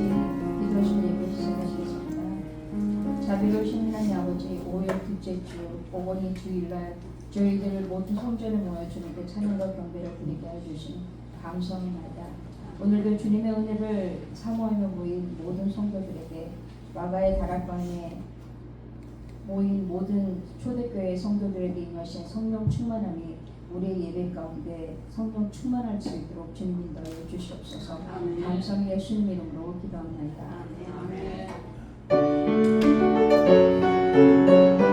같이 기도하실 예배 시작하시겠습니다. 자비로우신 하나님 아버지, 5월 둘째 주 오번이 주일날 저희들 모든 성전에 모여 주님께 찬양과 경배를 드리게 해주신 감사합니다. 오늘도 주님의 은혜를 사모하며 모인 모든 성도들에게 마가의 다락방에 모인 모든 초대교회 성도들에게 임하신 성령 충만함이 우리의 예배 가운데 성령 충만할 수 있도록 주님 인도하여 주시옵소서. 감사합니다. 예수님 이름으로 기도합니다. 아멘. Thank you.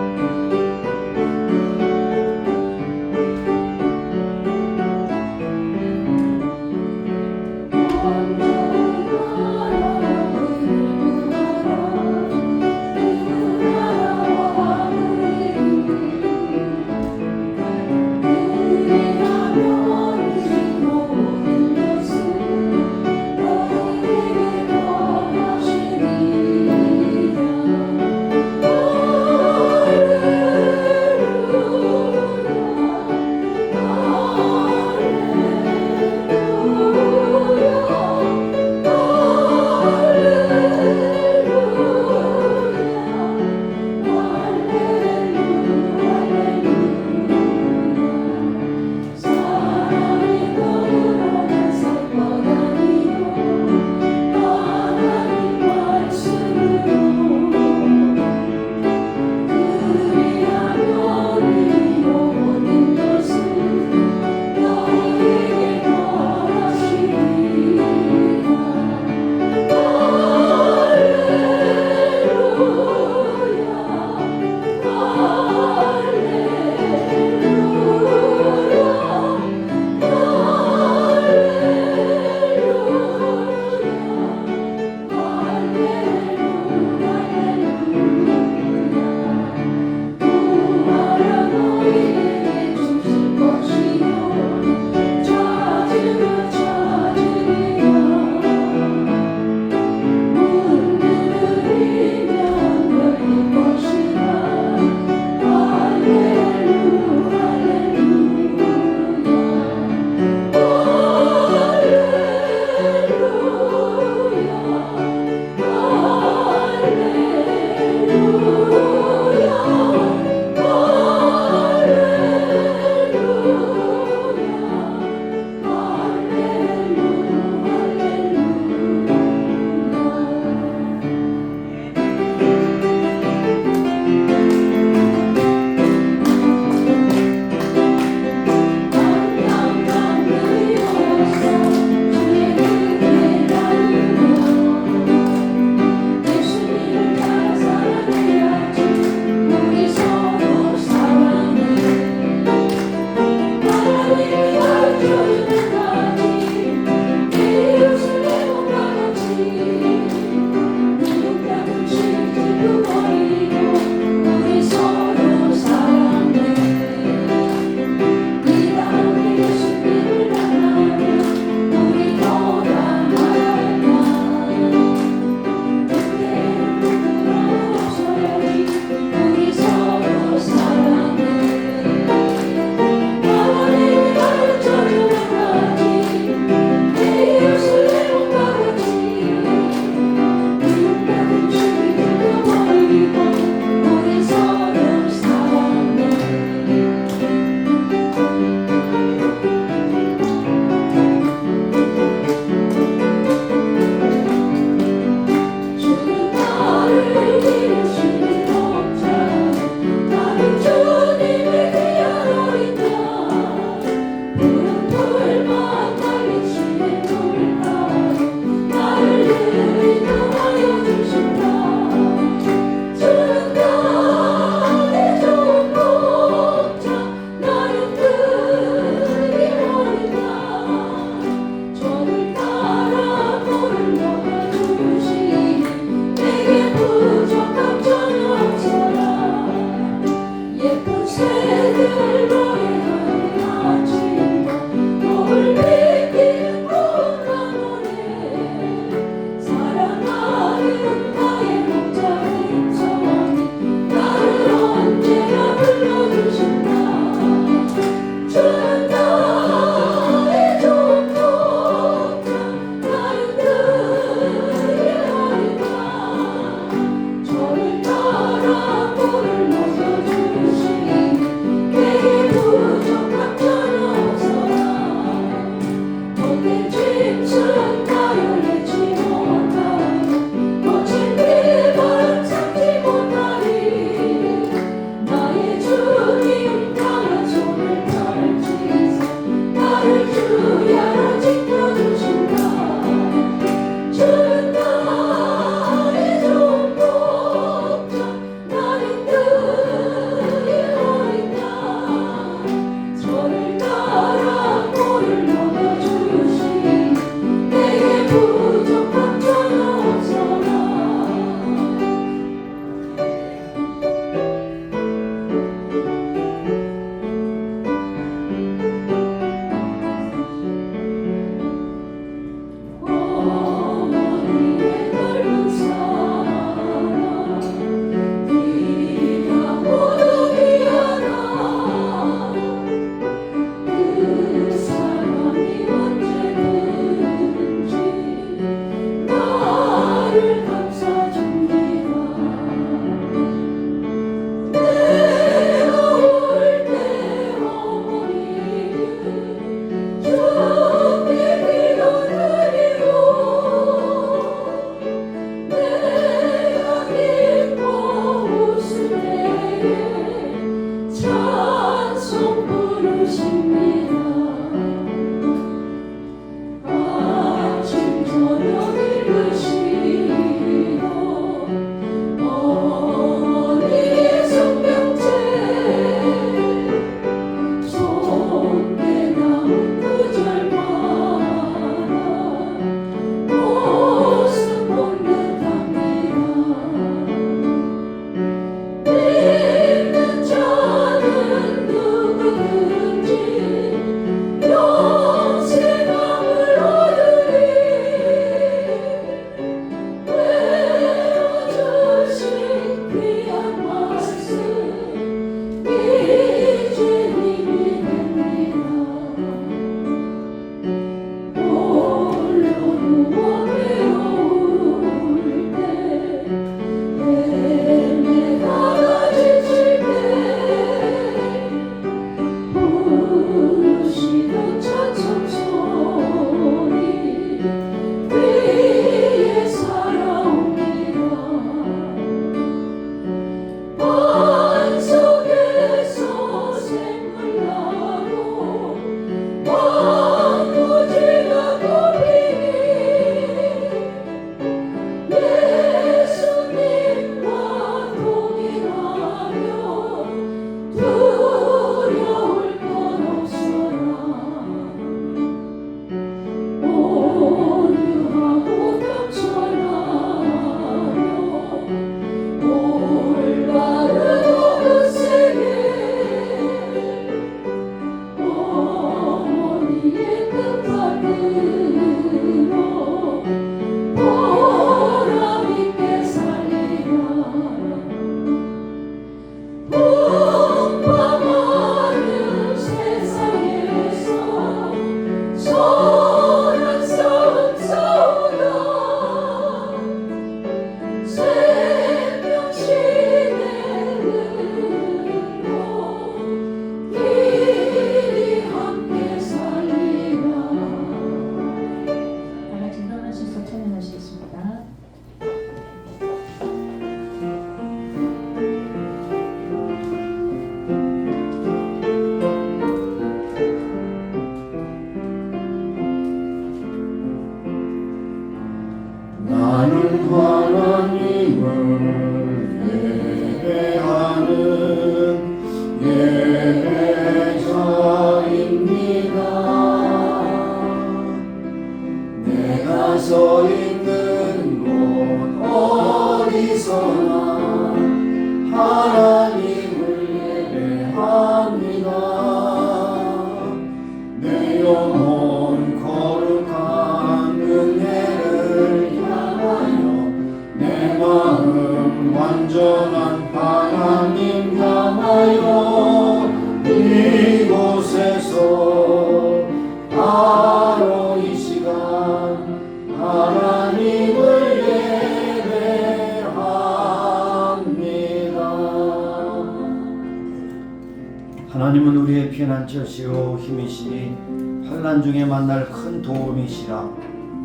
하나님은 우리의 피난처시오 힘이시니 환난 중에 만날 큰 도움이시라.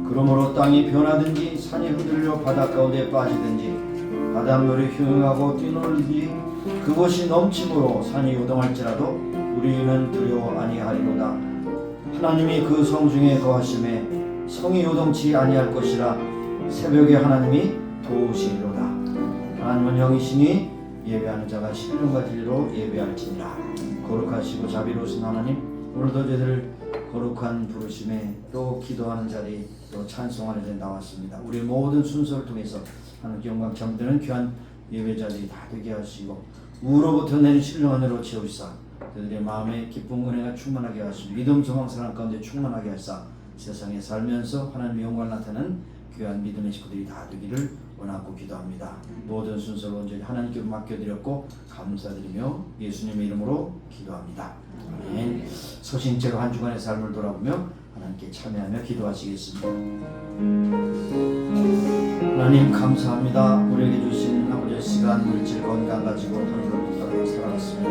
그러므로 땅이 변하든지 산이 흔들려 바닷가운데 빠지든지 바닷물이 흉하고 뛰놀든지 그것이 넘침으로 산이 요동할지라도 우리는 두려워 아니하리로다. 하나님이 그 성중에 거하심에 성이 요동치 아니할 것이라. 새벽에 하나님이 도우시리로다. 하나님은 영이시니 예배하는 자가 신령과 진리로 예배할지니라. 거룩하시고 자비로우신 하나님, 오늘도 저희들 거룩한 부르심에 또 기도하는 자리, 또 찬송하는 자리에 나왔습니다. 우리 모든 순서를 통해서 하나님께 영광 잠드는 귀한 예배자들이 다 되게 하시고 우로부터 내는 신령한 은혜로 채우시사 그들의 마음에 기쁨 은혜가 충만하게 하시고 믿음 소망 사랑 가운데 충만하게 하시사 세상에 살면서 하나님의 영광을 나타내는 귀한 믿음의 식구들이 다 되기를 원하고 기도합니다. 모든 순서를 온전히 하나님께 맡겨드렸고 감사드리며 예수님의 이름으로 기도합니다. 아멘. 소신체로 한 주간의 삶을 돌아보며 하나님께 참여하며 기도하시겠습니다. 하나님 감사합니다. 우리에게 주신 아버지의 시간, 물질, 건강 가지고 하늘을 살아갔습니다.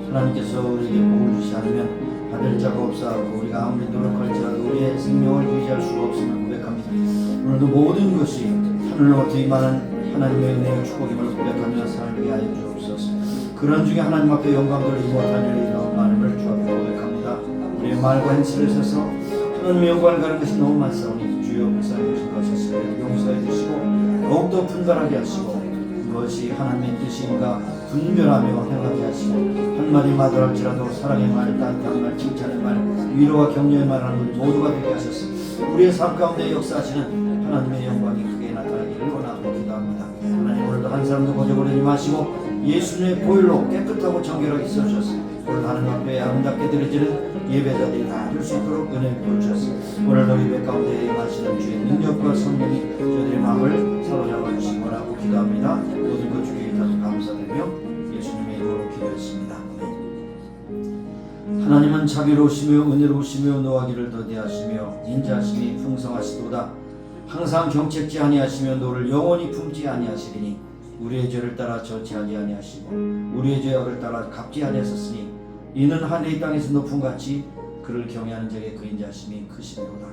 하나님께서 우리에게 복을 주시 않으면 받을 자가 없사하고 우리가 아무리 노력할지라도 우리의 생명을 유지할 수가 없음을 고백합니다. 오늘도 모든 것이 하늘로부터 임하는 하나님의 은혜와 축복임을 고백하며 살게 하여 주옵소서. 그런 중에 하나님 앞에 영광 돌리지 못한 일이 너무 많음을 주 앞에 고백합니다. 우리의 말과 행실을 써서 하나님의 영광을 가는 것이 너무 많사오니 주여 불쌍히 주신 것을 용서해 주시고 더욱더 분별하게 하시고 그것이 하나님의 뜻인가 분별하며 행하게 하시고 한마디 말을 할지라도 사랑의 말, 따뜻한 말, 칭찬의 말, 위로와 격려의 말 하는 우리 모두가 되게 하셔서 우리의 삶 가운데 역사하시는 하나님의 영광이 크게 나타나기를 원하고 기도합니다. 하나님 오늘도 한 사람도 거저버리지 마시고 예수님의 보혈로 깨끗하고 정결하게 써주셔서 오늘 하나님 앞에 아름답게 드려지는 예배자들이 다 될 수 있도록 은혜 부어주셔서 오늘도 예배 가운데 임하시는 주의 능력과 성령이 저희들의 마음을 사로잡아 주시기 원하고 기도합니다. 모든 것 주께 감사드리며 예수님의 이름으로 기도했습니다. 하나님은 자비로우시며 은혜로우시며 노하기를 더디하시며 인자하심이 풍성하시도다. 항상 경책지 아니하시며 노를 영원히 품지 아니하시리니 우리의 죄를 따라 저지하지 아니하시고 우리의 죄악을 따라 갚지 아니하셨으니 이는 하늘의 땅에서 높은 같이 그를 경외하는 자에게 그 인자하심이 크시도다.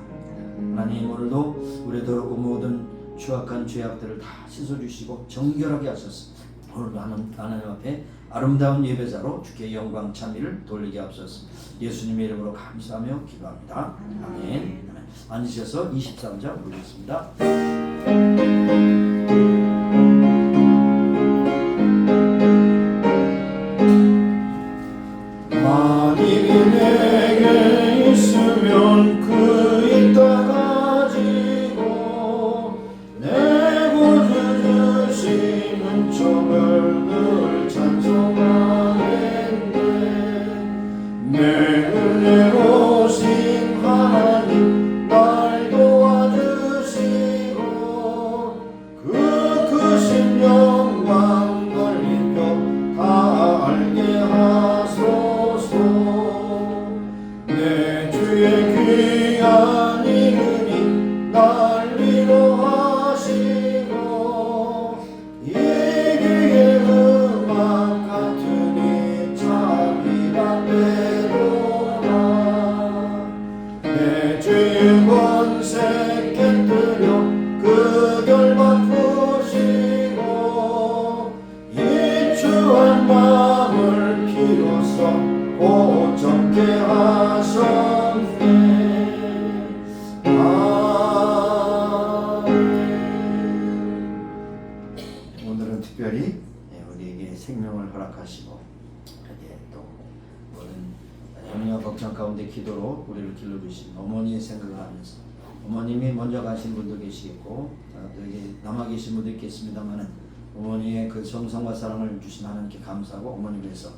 하나님 오늘도 우리의 더럽고 모든 추악한 죄악들을 다 씻어주시고 정결하게 하셔서 오늘도 하나님 앞에 아름다운 예배자로 주께 영광 찬미를 돌리게 하옵소서. 예수님의 이름으로 감사하며 기도합니다. 아멘. 앉으셔서 23절 부르겠습니다. 만일이 내게 있으면 그 있다 가지고 내 구주 주시는 척을 늘 찬송하겠네. 내 은혜로우신 하나님 날 도와주시고 특별히 우리에게 생명을 허락하시고 이렇게 또 모든 염려 걱정 가운데 기도로 우리를 길러주신 어머니의 생각을 하면서 어머님이 먼저 가신 분도 계시겠고 또 여기 남아 계신 분도 있겠습니다만은 어머니의 그 정성과 사랑을 주신 하나님께 감사하고 어머니 위해서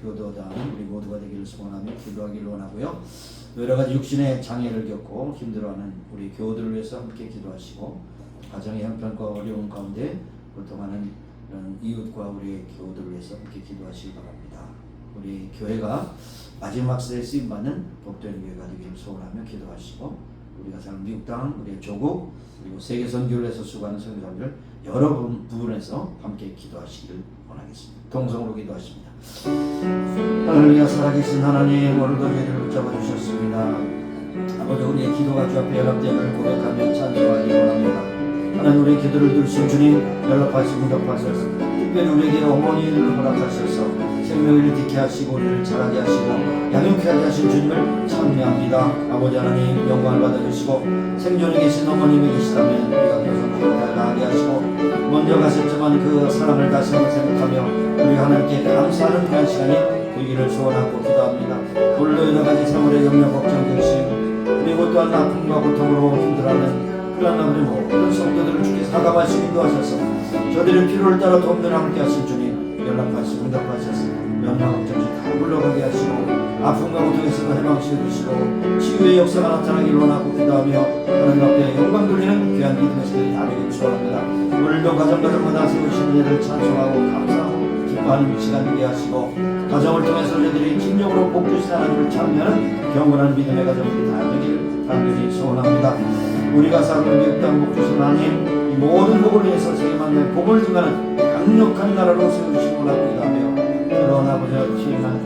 효도하는 우리 모두가 되기를 소원하며 기도하기를 원하고요. 여러 가지 육신의 장애를 겪고 힘들어하는 우리 교우들을 위해서 함께 기도하시고 가정의 형편과 어려움 가운데 고통하는 이런 이웃과 우리 교우들을 위해서 함께 기도하시기 바랍니다. 우리 교회가 마지막 시대에 쓰임받는 복된 교회가 되기를 소원하며 기도하시고 우리가 사는 미국 땅, 우리의 조국, 그리고 세계 선교를 해서 수고하는 선교사들 여러 부분에서 함께 기도하시기를 원하겠습니다. 동성으로 기도하십니다. 할렐루야. 살아계신 하나님, 오늘도 저희를 붙잡아 주셨습니다. 아버지, 우리의 기도가 주 앞에 연합됨을 고백하며 찬송하기 원합니다. 하나님, 우리의 기도를 들으신 주님, 연락하시고 응답하셔서 특별히 우리에게 어머니를 허락하셔서 생명을 지게 하시고 우리를 자라게 하시고 양육하게 하신 주님을 찬미합니다. 아버지 하나님, 영광을 받아주시고 생존에 계신 어머님이 계시다면 우리가 계속 기도를 나가게 하시고 먼저 가셨지만 그 사랑을 다시 한번 생각하며 우리 하나님께 감사하는 그런 시간이 되기를 소원하고 기도합니다. 물론 여러 가지 생활의 염려 걱정 근심 그리고 또한 아픔과 고통으로 힘들어하는 그런 아버지 모든 성도들을 주께 사감하시고 인도하셔서 저들의 필요를 따라 돕는 함께 하신 주님 연락하시고 응답하셔서 염려 걱정을 다 물러가게 하시고 아픔과 고통에서도 해방시켜 주시고 치유의 역사가 나타나기를 원하고 기도하며 하나님 앞에 영광 돌리는 귀한 믿음의 시간이 다 되기를 소원합니다. 오늘도 가정마다 세우신 은혜를 찬송하고 감사하고 기뻐하는 시간 되게 하시고 가정을 통해서 저희들이 진정으로 복 주신 하나님을 찬미하는 경건한 믿음의 가정들이 다 되기를 간절히 소원합니다. 우리가 사는 미국 땅 복 주신 하나님 이 모든 복을 위해서 세계 만날 복을 증가하는 강력한 나라로 세우시기 원하고 기도하며 그런 아버지와 시행한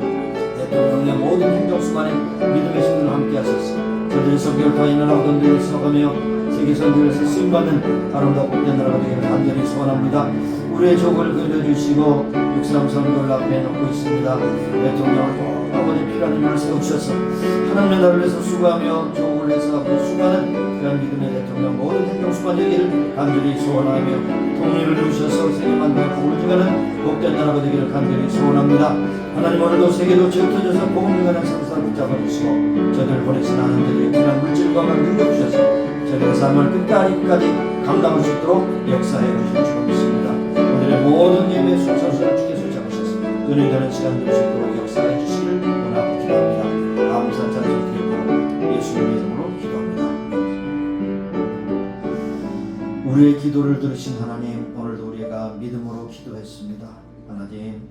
대통령의 모든 행정수반에 믿음의 신들을 함께 하셨습니다. 저들의 성결을 다 있는 아버지들을 써가며 세계 선교에서 쓰임받는 아름다운 복된 나라가 되기를 간절히 소원합니다. 우리의 족을 그려주시고 6.3 선거를 앞에 놓고 있습니다. 대통령을 꼭 아버지 필요한 인물을 세우셔서 하나님의 나라를 위해서 수고하며 족을 위해서 수고하는 그런 믿음의 대통령 모든 행정수반 되기를 간절히 소원하며 통일을 주셔서 세계만 복을 주가는 복된 나라가 되기를 간절히 소원합니다. 하나님 오늘도 세계도 지어터져서 복음 주가는 상사를 붙잡아 주시고 저들을 보내신 하나님들의 귀한 물질과 능력 주셔서 저들의 삶을 끝까지 감당할 수 있도록 역사해 주실 줄 믿습니다. 오늘의 모든 예배 순서를 주께서 잡으셔서 은혜되는 시간 될 수 있도록 역사해 주시기를 원하고 기도합니다. 감사 찬송 드리고 예수님의 이름으로 기도합니다. 우리의 기도를 들으신 하나님, 오늘도 우리가 믿음으로 기도했습니다. 하나님,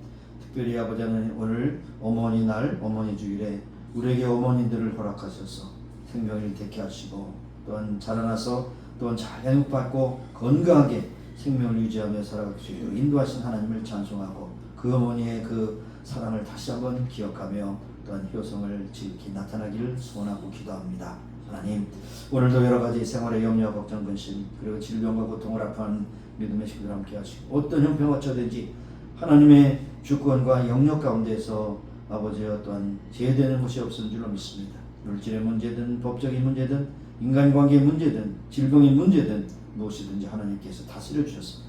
특별히 아버지는 오늘 어머니 날, 어머니 주일에 우리에게 어머니들을 허락하셔서 생명을 되게 하시고 또한 자라나서 또한 잘 양육받고 건강하게 생명을 유지하며 살아갈 수 있도록 인도하신 하나님을 찬송하고 그 어머니의 그 사랑을 다시 한번 기억하며 또한 효성을 지극히 나타나기를 소원하고 기도합니다. 하나님, 오늘도 여러 가지 생활의 염려, 걱정, 근심 그리고 질병과 고통을 아파하는 믿음의 식구들 함께 하시고 어떤 형편과 처되든지 하나님의 주권과 영역 가운데서 아버지와 또한 제되는 것이 없은 줄로 믿습니다. 물질의 문제든 법적인 문제든 인간관계의 문제든 질병의 문제든 무엇이든지 하나님께서 다스려 주셔서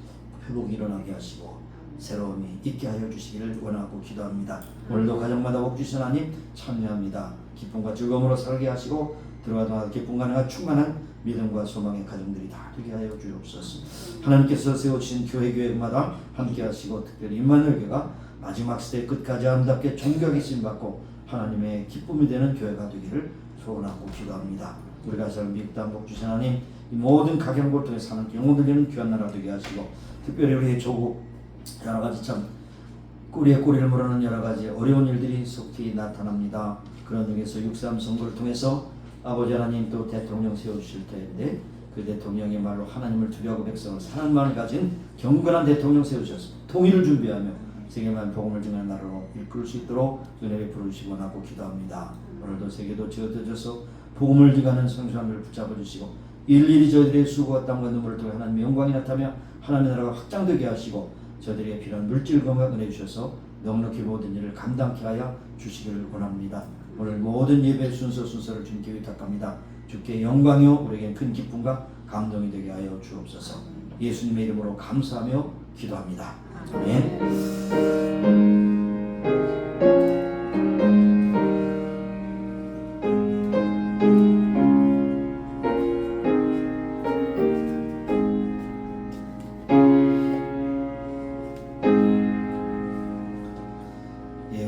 회복이 일어나게 하시고 새로움이 있게 하여 주시기를 원하고 기도합니다. 오늘도 가정마다 복 주신 하나님 참여합니다. 기쁨과 즐거움으로 살게 하시고 들어가다 기쁨과 충만한 믿음과 소망의 가정들이 다 되게 하여 주옵소서. 하나님께서 세우신 교회마다 함께 하시고 특별히 임마누엘 교회가 마지막 시대 끝까지 아름답게 존귀하게 쓰임받고 하나님의 기쁨이 되는 교회가 되기를 소원하고 기도합니다. 우리가 사는 미국 땅 복 주신 하나님 이 모든 가정을 통해 사는 영혼 들리는 귀한 나라 되게 하시고 특별히 우리의 조국 여러 가지 참 꼬리에 꼬리를 물어는 여러 가지 어려운 일들이 속히 나타납니다. 그런 중에서 6.3 선거를 통해서 아버지 하나님 또 대통령 세워주실 텐데 그 대통령의 말로 하나님을 두려워하고 백성을 사랑하는 마음을 가진 경건한 대통령 세우셔서 통일을 준비하며 세계만 복음을 증하는 나라로 이끌 수 있도록 은혜 베풀어 주시기 원하고 기도합니다. 오늘도 세계도 지어져서 복음을 증하는 성수함을 붙잡아 주시고 일일이 저희들의 수고와 땀과 눈물을 통해 하나님의 영광이 나타나며 하나님의 나라가 확장되게 하시고 저희들에게 필요한 물질 건강 은혜 주셔서 넉넉히 모든 일을 감당케 하여 주시기를 원합니다. 오늘 모든 예배 순서를 주님께 위탁합니다. 주께 영광이요 우리에게 큰 기쁨과 감동이 되게 하여 주옵소서. 예수님의 이름으로 감사하며 기도합니다. 아멘.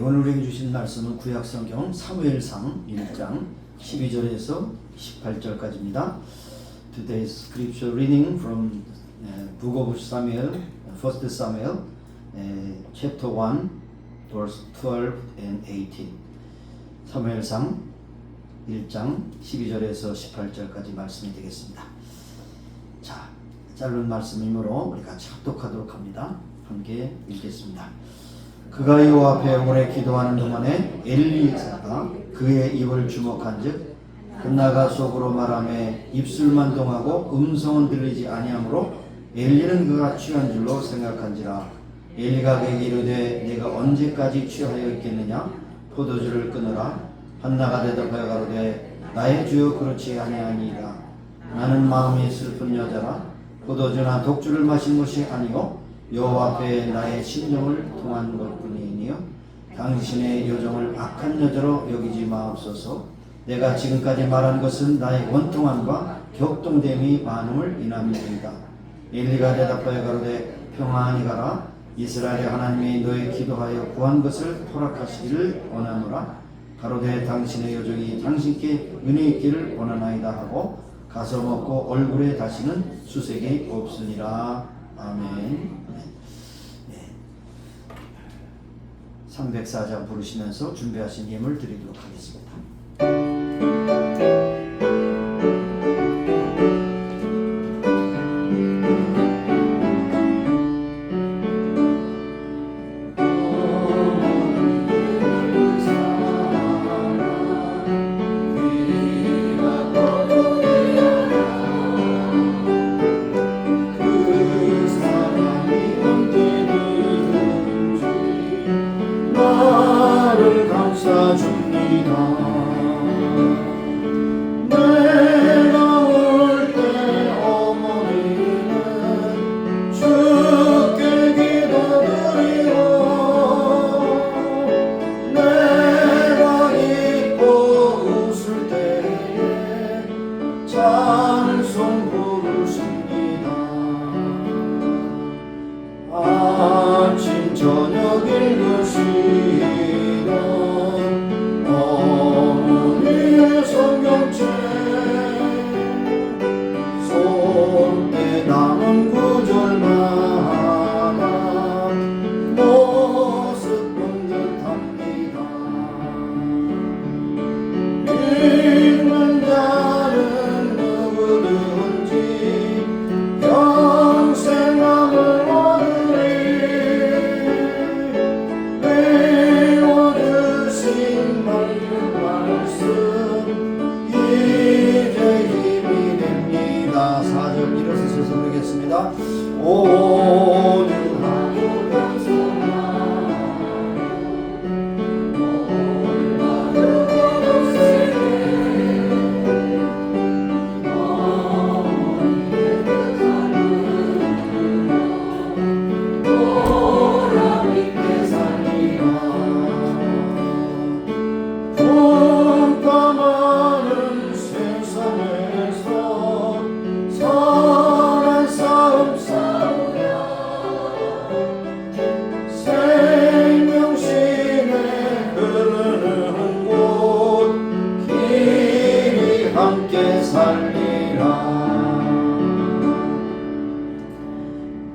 오늘 우리에게 주신 말씀은 구약성경 사무엘상 1장 12절에서 18절까지입니다. Today's scripture reading from Book of Samuel, 1 Samuel, chapter 1, verse 12 and 18. 사무엘상 1장 12절에서 18절까지 말씀이 되겠습니다. 자, 짧은 말씀이므로 우리 같이 합독하도록 합니다. 함께 읽겠습니다. 그가 여호와 앞에 오래 기도하는 동안에 엘리사가 그의 입을 주목한즉 끝나가 속으로 말하며 입술만 동하고 음성은 들리지 아니하므로 엘리는 그가 취한 줄로 생각한지라. 엘리가 그에게 이르되 내가 언제까지 취하여 있겠느냐? 포도주를 끊으라. 한나가 대답하여 가로되 나의 주여 그렇지 아니하니이다. 나는 마음이 슬픈 여자라. 포도주나 독주를 마신 것이 아니요 여호와 앞에 나의 심령을 통한 것뿐이니요 당신의 요정을 악한 여자로 여기지 마옵소서. 내가 지금까지 말한 것은 나의 원통함과 격동됨이 많음을 인함이니이다. 엘리가 대답하여 가로되 평안히 가라. 이스라엘의 하나님이 너의 기도하여 구한 것을 허락하시기를 원하노라. 가로되 당신의 요정이 당신께 은혜 있기를 원하나이다 하고 가서 먹고 얼굴에 다시는 수색이 없으니라. 아멘. 304장 부르시면서 준비하신 예물 드리도록 하겠습니다.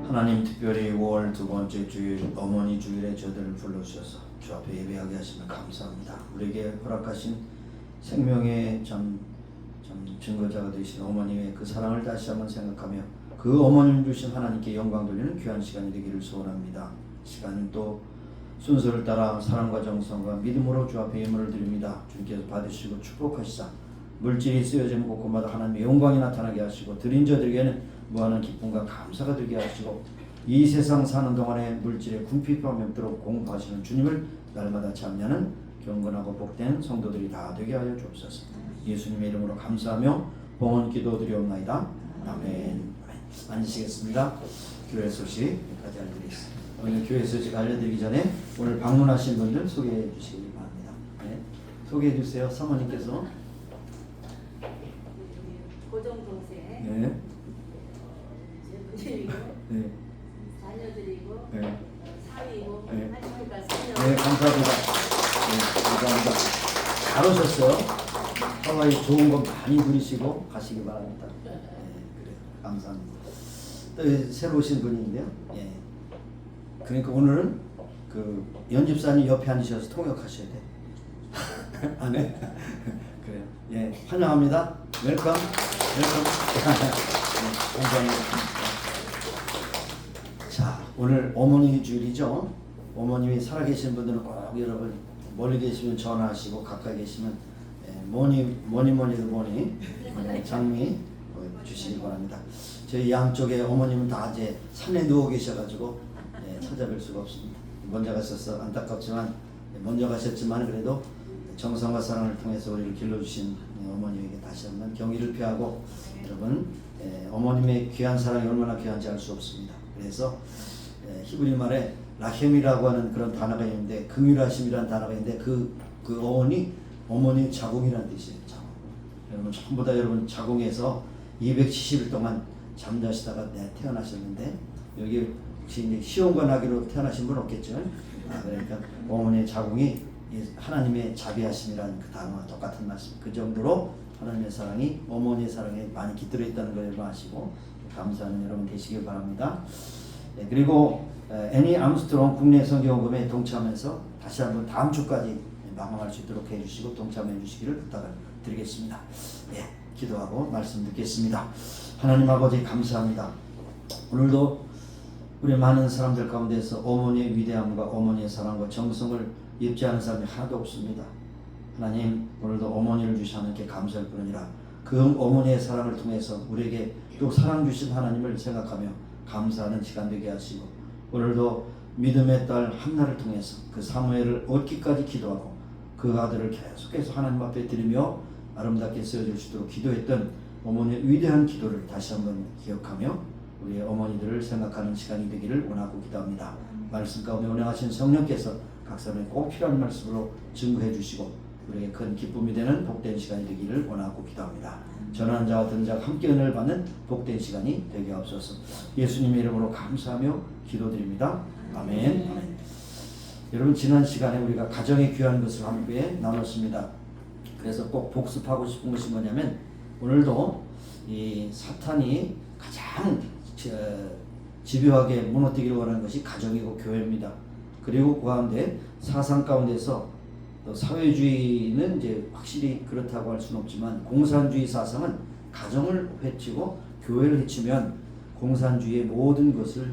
하나님 특별히 5월 두 번째 주일 어머니 주일에 저들을 불러주셔서 주 앞에 예배하게 하시면 감사합니다. 우리에게 허락하신 생명의 참 증거자가 되신 어머니의 그 사랑을 다시 한번 생각하며 그 어머님 주신 하나님께 영광 돌리는 귀한 시간이 되기를 소원합니다. 시간은 또 순서를 따라 사랑과 정성과 믿음으로 주 앞에 예물을 드립니다. 주님께서 받으시고 축복하시사 물질이 쓰여지는 곳곳마다 하나님의 영광이 나타나게 하시고 드린 저들에게는 무한한 기쁨과 감사가 되게 하시고 이 세상 사는 동안에 물질의 궁핍함이 없도록 공부하시는 주님을 날마다 찬양하는 경건하고 복된 성도들이 다 되게 하여 주옵소서. 예수님의 이름으로 감사하며 봉헌 기도 드리옵나이다. 아멘. 앉으시겠습니다. 교회 소식 여기까지 알려드리겠습니다. 오늘 교회 소식 알려드리기 전에 오늘 방문하신 분들 소개해 주시기 바랍니다. 네. 소개해 주세요. 사모님께서. 고정 동생, 네. 제 분이고, 네. 자녀들이고, 네. 사위고, 네. 하니까 네, 감사합니다. 네, 감사합니다. 잘 오셨어요. 하와이 좋은 거 많이 누리시고 가시기 바랍니다. 네, 그래요. 감사합니다. 또 새로 오신 분인데요. 예. 그러니까 오늘은 그 연집사님 옆에 앉으셔서 통역하셔야 돼. 안 해? 그래요. 예, 환영합니다. 웰컴, 웰컴. 네, 감사합니다. 자, 오늘 어머니 주일이죠. 어머님이 살아계신 분들은 꼭 여러분 멀리 계시면 전화하시고 가까이 계시면 뭐니 장미 주시기 바랍니다. 저희 양쪽에 어머님은 다 이제 산에 누워 계셔가지고 찾아뵐 수가 없습니다. 먼저 가셔서 안타깝지만 먼저 가셨지만 그래도 정성과 사랑을 통해서 우리를 길러주신 어머님에게 다시 한번 경의를 표하고 여러분 어머님의 귀한 사랑이 얼마나 귀한지 알 수 없습니다. 그래서 히브리 말에 라헴이라고 하는 그런 단어가 있는데 긍휼하심이라는 단어가 있는데 그 어원이 어머니 자궁이라는 뜻이에요. 자궁. 여러분 전부 다 여러분 자궁에서 270일 동안 잠자시다가 태어나셨는데 여기 혹시 이제 시온과 나기로 태어나신 분 없겠죠? 그러니까 어머니의 자궁이 하나님의 자비하심이라는 그 단어와 똑같은 말씀. 그 정도로 하나님의 사랑이 어머니의 사랑에 많이 깃들어 있다는 걸 여러분 아시고 감사하는 여러분 되시길 바랍니다. 그리고 애니 암스트롱 국내 성경원금에 동참해서 다시 한번 다음 주까지 마감할 수 있도록 해주시고 동참해 주시기를 부탁을 드리겠습니다. 예, 기도하고 말씀 듣겠습니다. 하나님 아버지 감사합니다. 오늘도 우리 많은 사람들 가운데서 어머니의 위대함과 어머니의 사랑과 정성을 잊지 않은 사람이 하나도 없습니다. 하나님 오늘도 어머니를 주시 하나님께 감사할 뿐이라 그 어머니의 사랑을 통해서 우리에게 또 사랑 주신 하나님을 생각하며 감사하는 시간 되게 하시고 오늘도 믿음의 딸 한나를 통해서 그 사무엘을 얻기까지 기도하고 그 아들을 계속해서 하나님 앞에 드리며 아름답게 쓰여질 수 있도록 기도했던 어머니의 위대한 기도를 다시 한번 기억하며 우리의 어머니들을 생각하는 시간이 되기를 원하고 기도합니다. 말씀 가운데 운행하신 성령께서 각 사람의 꼭 필요한 말씀으로 증거해 주시고 우리에게 큰 기쁨이 되는 복된 시간이 되기를 원하고 기도합니다. 전하는 자와 듣는 자가 함께 은혜를 받는 복된 시간이 되게 하옵소서. 예수님의 이름으로 감사하며 기도드립니다. 아멘. 아멘. 여러분 지난 시간에 우리가 가정의 귀한 것을 함께 나눴습니다. 그래서 꼭 복습하고 싶은 것이 뭐냐면 오늘도 이 사탄이 가장 집요하게 무너뜨리기를 원하는 것이 가정이고 교회입니다. 그리고 그 가운데 사상 가운데서 또 사회주의는 이제 확실히 그렇다고 할 수는 없지만 공산주의 사상은 가정을 해치고 교회를 해치면 공산주의의 모든 것을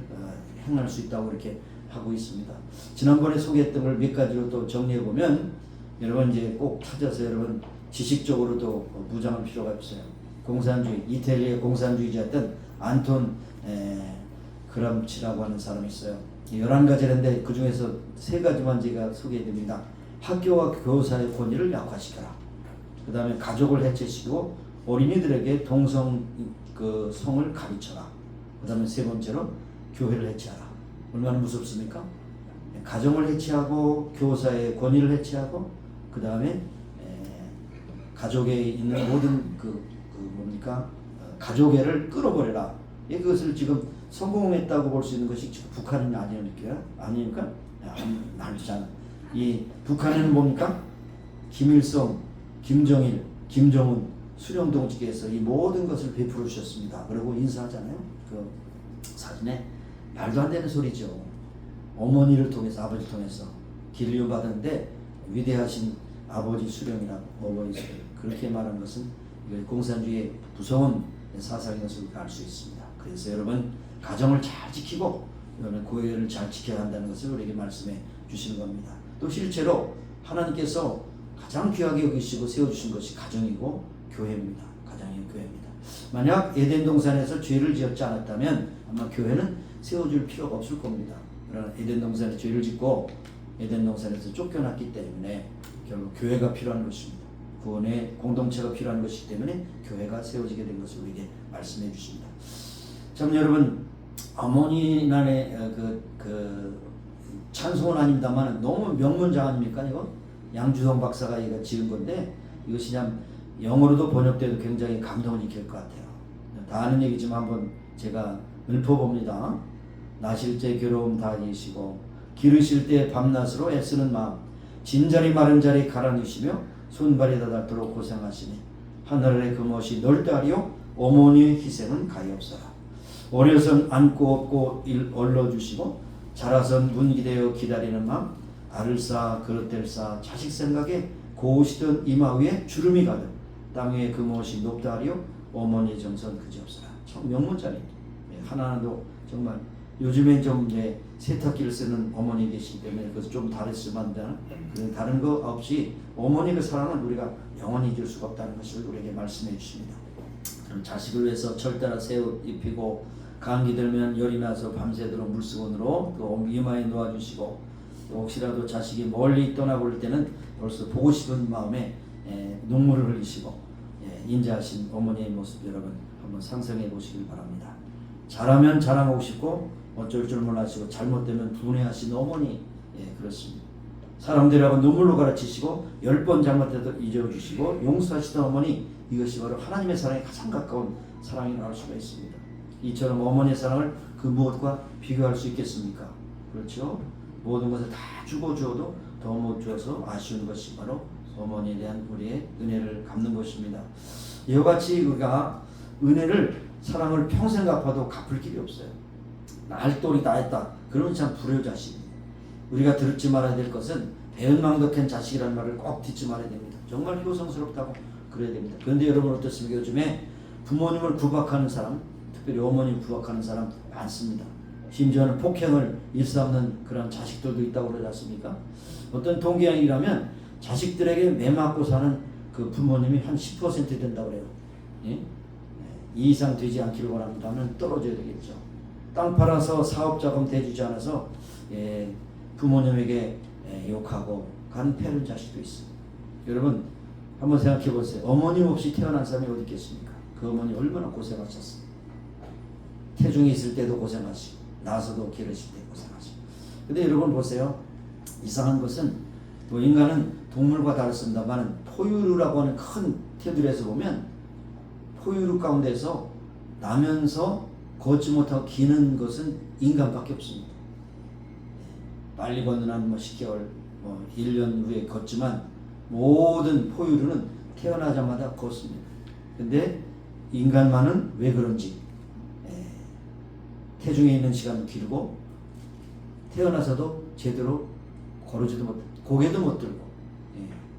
행할 수 있다고 이렇게 하고 있습니다. 지난번에 소개했던 걸 몇 가지로 또 정리해 보면 여러분 이제 꼭 찾아서 여러분 지식적으로도 무장할 필요가 없어요. 공산주의 이탈리아의 공산주의자였던 안톤 그람치라고 하는 사람이 있어요. 11가지인데 그 중에서 3가지만 제가 소개해드립니다. 학교와 교사의 권위를 약화시켜라. 그 다음에 가족을 해체시키고 어린이들에게 동성 그 성을 가르쳐라. 그 다음에 3번째로 교회를 해체하라. 얼마나 무섭습니까? 가정을 해체하고 교사의 권위를 해체하고 그 다음에 가족에 있는 모든 가족애를 끌어버려라. 그것을 지금 성공했다고 볼 수 있는 것이 지금 북한은 아니니까 아니잖아. 이 북한은 뭡니까? 김일성, 김정일, 김정은, 수령동지께서 이 모든 것을 베풀어 주셨습니다. 그리고 인사하잖아요. 그 사진에 말도 안 되는 소리죠. 어머니를 통해서 아버지를 통해서 길을 받았는데 위대하신 아버지 수령이라고 어머니 수령 그렇게 말한 것은 공산주의의 무서운 사상인 것을 알 수 있습니다. 그래서 여러분 가정을 잘 지키고 여러분 교회를 잘 지켜야 한다는 것을 우리에게 말씀해 주시는 겁니다. 또 실제로 하나님께서 가장 귀하게 여기시고 세워주신 것이 가정이고 교회입니다. 가정이고 교회입니다. 만약 에덴 동산에서 죄를 지었지 않았다면 아마 교회는 세워줄 필요가 없을 겁니다. 그러나 에덴 동산에 죄를 짓고 에덴 동산에서 쫓겨났기 때문에 결국 교회가 필요한 것입니다. 구원의 공동체가 필요한 것이기 때문에 교회가 세워지게 된 것을 우리에게 말씀해 주십니다. 참 여러분 어머니날의 그 찬송은 아닙니다만 너무 명문장 아닙니까 이거? 양주성 박사가 이거 지은 건데 이것이 참 영어로도 번역돼도 굉장히 감동을 일으킬 것 같아요. 다 아는 얘기지만 한번 제가 읊어봅니다. 나실 때 괴로움 다 이시고 기르실 때 밤낮으로 애쓰는 마음 진자리 마른 자리 갈아넣으시며 손발이 닿도록 고생하시니 하늘의 그 멋이 넓다리요 어머니의 희생은 가엾어라. 어려선 안고 업고 얼러주시고 자라선 문기대어 기다리는 마음 알을 쌓아 그릇될 쌓아 자식 생각에 고우시던 이마 위에 주름이 가득 땅 위에 그 무엇이 높다리요 어머니의 정선 그지없으라. 참 명문자리. 하나도 정말 요즘에 좀 이제 세탁기를 쓰는 어머니 계시기 때문에 그래서 좀 다르지만 다른 거 없이 어머니 그 사랑은 우리가 영원히 잊을 수가 없다는 것을 우리에게 말씀해 주십니다. 그럼 자식을 위해서 철따라 새 옷 입히고 감기 들면 열이 나서 밤새도록 물수건으로 또 이마에 놓아주시고 또 혹시라도 자식이 멀리 떠나볼 때는 벌써 보고 싶은 마음에 눈물을 흘리시고 인자하신 어머니의 모습 여러분 한번 상상해 보시길 바랍니다. 잘하면 자랑하고 싶고 어쩔 줄 몰라시고 잘못되면 분해하신 어머니 그렇습니다. 사람들하고 눈물로 가르치시고 10번 잘못해도 잊어주시고 용서하시던 어머니 이것이 바로 하나님의 사랑에 가장 가까운 사랑이라고 할 수가 있습니다. 이처럼 어머니의 사랑을 그 무엇과 비교할 수 있겠습니까? 그렇죠? 모든 것을 다 주고 주어도 더 못 주어서 아쉬운 것이 바로 어머니에 대한 우리의 은혜를 갚는 것입니다. 이와 같이 우리가 은혜를 사랑을 평생 갚아도 갚을 길이 없어요. 날돌이 다 했다. 그러면 참 불효자식입니다. 우리가 듣지 말아야 될 것은 배은망덕한 자식이라는 말을 꼭 듣지 말아야 됩니다. 정말 효성스럽다고 그래야 됩니다. 그런데 여러분 어떻습니까? 요즘에 부모님을 구박하는 사람, 특별히 어머님을 구박하는 사람 많습니다. 심지어는 폭행을 일삼는 그런 자식들도 있다고 그러지 않습니까? 어떤 통계에 의하면 자식들에게 매맞고 사는 그 부모님이 한 10% 된다고 그래요. 예? 이 이상 되지 않기를 원합니다면 떨어져야 되겠죠. 땅 팔아서 사업자금 대주지 않아서 부모님에게 욕하고 간 패는 자식도 있어요. 여러분 한번 생각해 보세요. 어머님 없이 태어난 사람이 어디 있겠습니까? 그 어머니 얼마나 고생하셨어요. 태중에 있을 때도 고생하시고 나서도 기르실 때 고생하시고. 근데 여러분 보세요. 이상한 것은 뭐 인간은 동물과 다릅니다만 포유류라고 하는 큰 테두리에서 보면 포유류 가운데서 나면서 걷지 못하고 기는 것은 인간밖에 없습니다. 빨리 걷는 한 10개월, 1년 후에 걷지만 모든 포유류는 태어나자마자 걷습니다. 근데 인간만은 왜 그런지 태중에 있는 시간도 길고 태어나서도 제대로 걸으지도 못하고 고개도 못 들고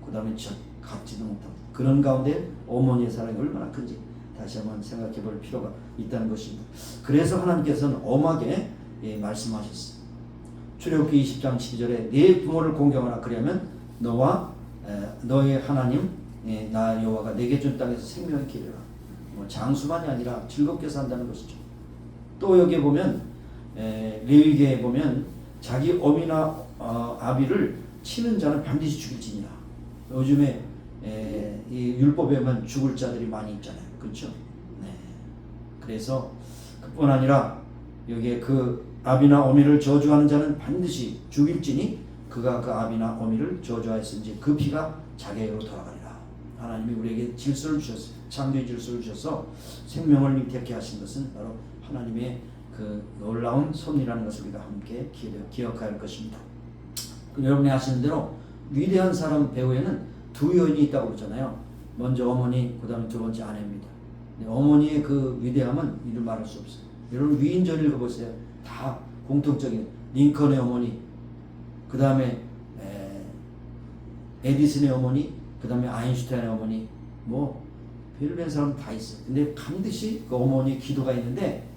그 다음에 걷지도 못하고 그런 가운데 어머니의 사랑이 얼마나 큰지 다시 한번 생각해 볼 필요가 있다는 것입니다. 그래서 하나님께서는 엄하게 말씀하셨어요. 출애굽기 20장 12절에 네 부모를 공경하라. 그러면 너와 너의 하나님 나 여호와가 내게 준 땅에서 생명의 길이라. 장수만이 아니라 즐겁게 산다는 것이죠. 또 여기에 보면 레위기에 보면 자기 어미나 아비를 치는 자는 반드시 죽일지니라. 요즘에 이 율법에만 죽을 자들이 많이 있잖아요. 그렇죠? 네. 그래서 그뿐 아니라 여기에 그 아비나 어미를 저주하는 자는 반드시 죽일지니 그가 그 아비나 어미를 저주하였은지 그 피가 자기에게로 돌아가리라. 하나님이 우리에게 질서를 주셨어요. 창조의 질서를 주셔서 생명을 잉태케 하신 것은 바로 하나님의 그 놀라운 섭리라는 것을 우리가 함께 기억해야 할 것입니다. 여러분이 아시는 대로 위대한 사람 배우에는 두 여인이 있다고 그러잖아요. 먼저 어머니, 그 다음에 두 번째 아내입니다. 어머니의 그 위대함은 이를 말할 수 없어요. 여러분 위인전 읽어보세요. 다 공통적인 링컨의 어머니, 그 다음에 에디슨의 어머니, 그 다음에 아인슈타인의 어머니, 뭐 별별 사람 다 있어요. 근데 반드시 그 어머니의 기도가 있는데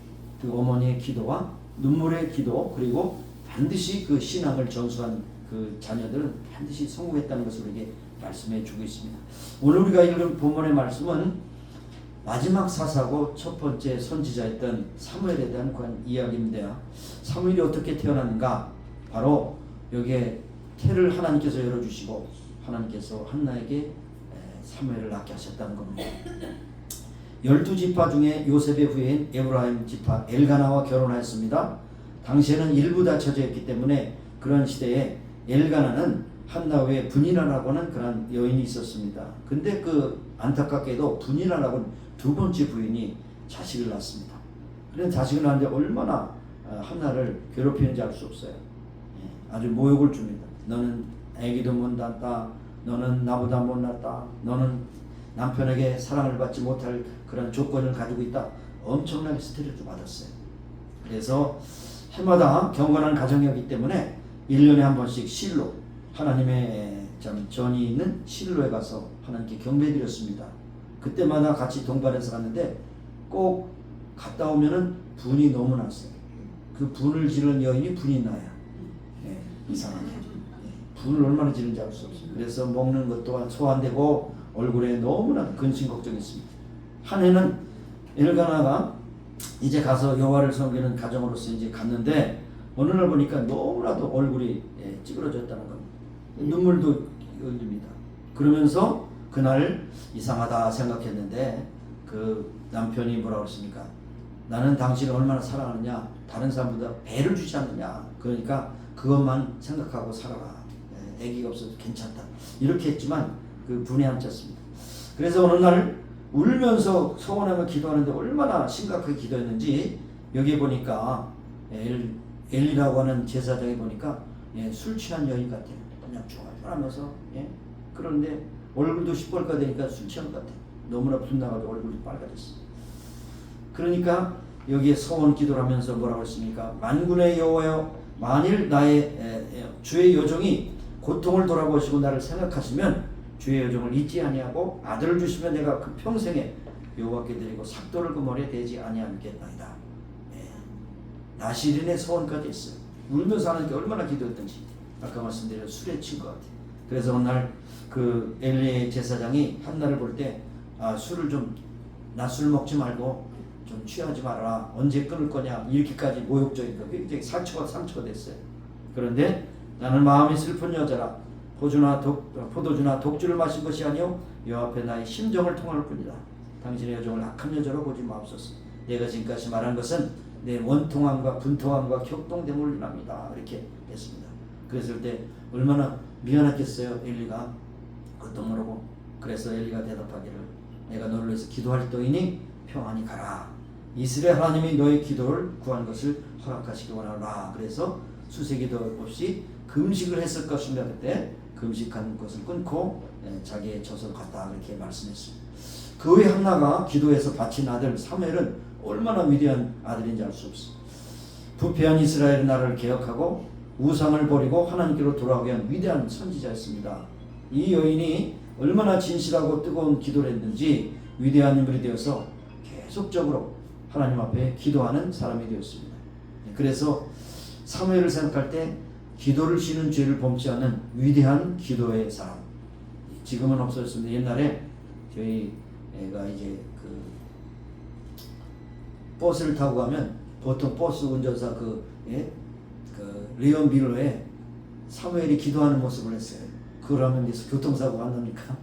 그 어머니의 기도와 눈물의 기도 그리고 반드시 그 신앙을 전수한 그 자녀들은 반드시 성공했다는 것을 우리에게 말씀해 주고 있습니다. 오늘 우리가 읽은 본문의 말씀은 마지막 사사고 첫 번째 선지자였던 사무엘에 대한 이야기인데요. 사무엘이 어떻게 태어났는가? 바로 여기에 태를 하나님께서 열어주시고 하나님께서 한나에게 사무엘을 낳게 하셨다는 겁니다. 12지파 중에 요셉의 후예인 에브라임 지파 엘가나와 결혼하였습니다. 당시에는 일부 다쳐져 있기 때문에 그런 시대에 엘가나는 한나 외에 분이라라고 하는 그런 여인이 있었습니다. 근데 그 안타깝게도 분이라라고 하는 두 번째 부인이 자식을 낳습니다. 그런 자식을 낳는데 얼마나 한나를 괴롭히는지 알 수 없어요. 아주 모욕을 줍니다. 너는 아기도 못 낳았다. 너는 나보다 못났다. 너는 남편에게 사랑을 받지 못할 그런 조건을 가지고 있다. 엄청나게 스트레스를 받았어요. 그래서 해마다 경건한 가정이었기 때문에 1년에 한 번씩 실로 하나님의 전이 있는 실로에 가서 하나님께 경배드렸습니다. 그때마다 같이 동반해서 갔는데 꼭 갔다 오면은 분이 너무 났어요. 그 분을 지른 여인이 분이 나요. 이상하게. 분을 얼마나 지른지 알 수 없어요. 그래서 먹는 것 또한 소화 안 되고 얼굴에 너무나 근심 걱정했습니다. 한 해는 엘가나가 이제 가서 여호와를 섬기는 가정으로서 이제 갔는데 어느 날 보니까 너무나도 얼굴이 찌그러졌다는 겁니다. 눈물도 흘립니다. 그러면서 그날 이상하다 생각했는데 그 남편이 뭐라고 했습니까? 나는 당신을 얼마나 사랑하느냐, 다른 사람보다 배를 주지 않느냐. 그러니까 그것만 생각하고 살아라. 아기가 없어도 괜찮다. 이렇게 했지만 그 분이 안 찼습니다. 그래서 어느 날 울면서 소원하며 기도하는데 얼마나 심각하게 기도했는지 여기 보니까 엘리라고 하는 제사장이 보니까 술 취한 여인 같아요. 그냥 쭈하면서 그런데 얼굴도 시뻘겋게 되니까 술 취한 것 같아요. 너무나 분나가지고 얼굴이 빨개졌어요. 그러니까 여기에 소원 기도를 하면서 뭐라고 했습니까? 만군의 여호와여, 만일 나의 주의 여종이 고통을 돌아보시고 나를 생각하시면 주의 여종을 잊지 아니하고 아들을 주시면 내가 그 평생에 여호와께 드리고 삭도를 그 머리에 대지 아니하겠나이다. 나시린의 소원까지 했어요. 울면서 하나님께 얼마나 기도했던지 아까 말씀드린 술에 친 것 같아요. 그래서 어느 날 그 엘리의 제사장이 한나를 볼 때 술을 좀 낮술 먹지 말고 좀 취하지 말아라. 언제 끊을 거냐. 이렇게까지 모욕적인 거 굉장히 상처가 됐어요. 그런데 나는 마음이 슬픈 여자라. 포도주나 독주를 마신 것이 아니오 여호와 앞에 나의 심정을 통할 뿐이다. 당신의 여종을 악한 여자로 보지 마옵소서. 내가 지금까지 말한 것은 내 원통함과 분통함과 격동됨을 인합니다. 이렇게 했습니다. 그랬을 때 얼마나 미안했겠어요. 엘리가 그것도 모르고. 그래서 엘리가 대답하기를 내가 너를 위해서 기도할 터이니 평안히 가라. 이스라엘 하나님이 너의 기도를 구한 것을 허락하시기 원하노라. 그래서 수세기도 없이 금식을 했을 것입니다. 그때 금식한 것을 끊고 자기의 젖을 갔다 그렇게 말씀했습니다. 그 후에 한나가 기도해서 바친 아들 사무엘은 얼마나 위대한 아들인지 알 수 없습니다. 부패한 이스라엘 나라를 개혁하고 우상을 버리고 하나님께로 돌아오게 한 위대한 선지자였습니다. 이 여인이 얼마나 진실하고 뜨거운 기도를 했는지 위대한 인물이 되어서 계속적으로 하나님 앞에 기도하는 사람이 되었습니다. 그래서 사무엘을 생각할 때 기도를 쉬는 죄를 범치 않는 위대한 기도의 사람. 지금은 없어졌습니다. 옛날에 저희 애가 이제 그 버스를 타고 가면 보통 버스 운전사 그 리언 빌러에 사무엘이 기도하는 모습을 했어요. 그걸 하면 이제 교통사고가 안 납니까?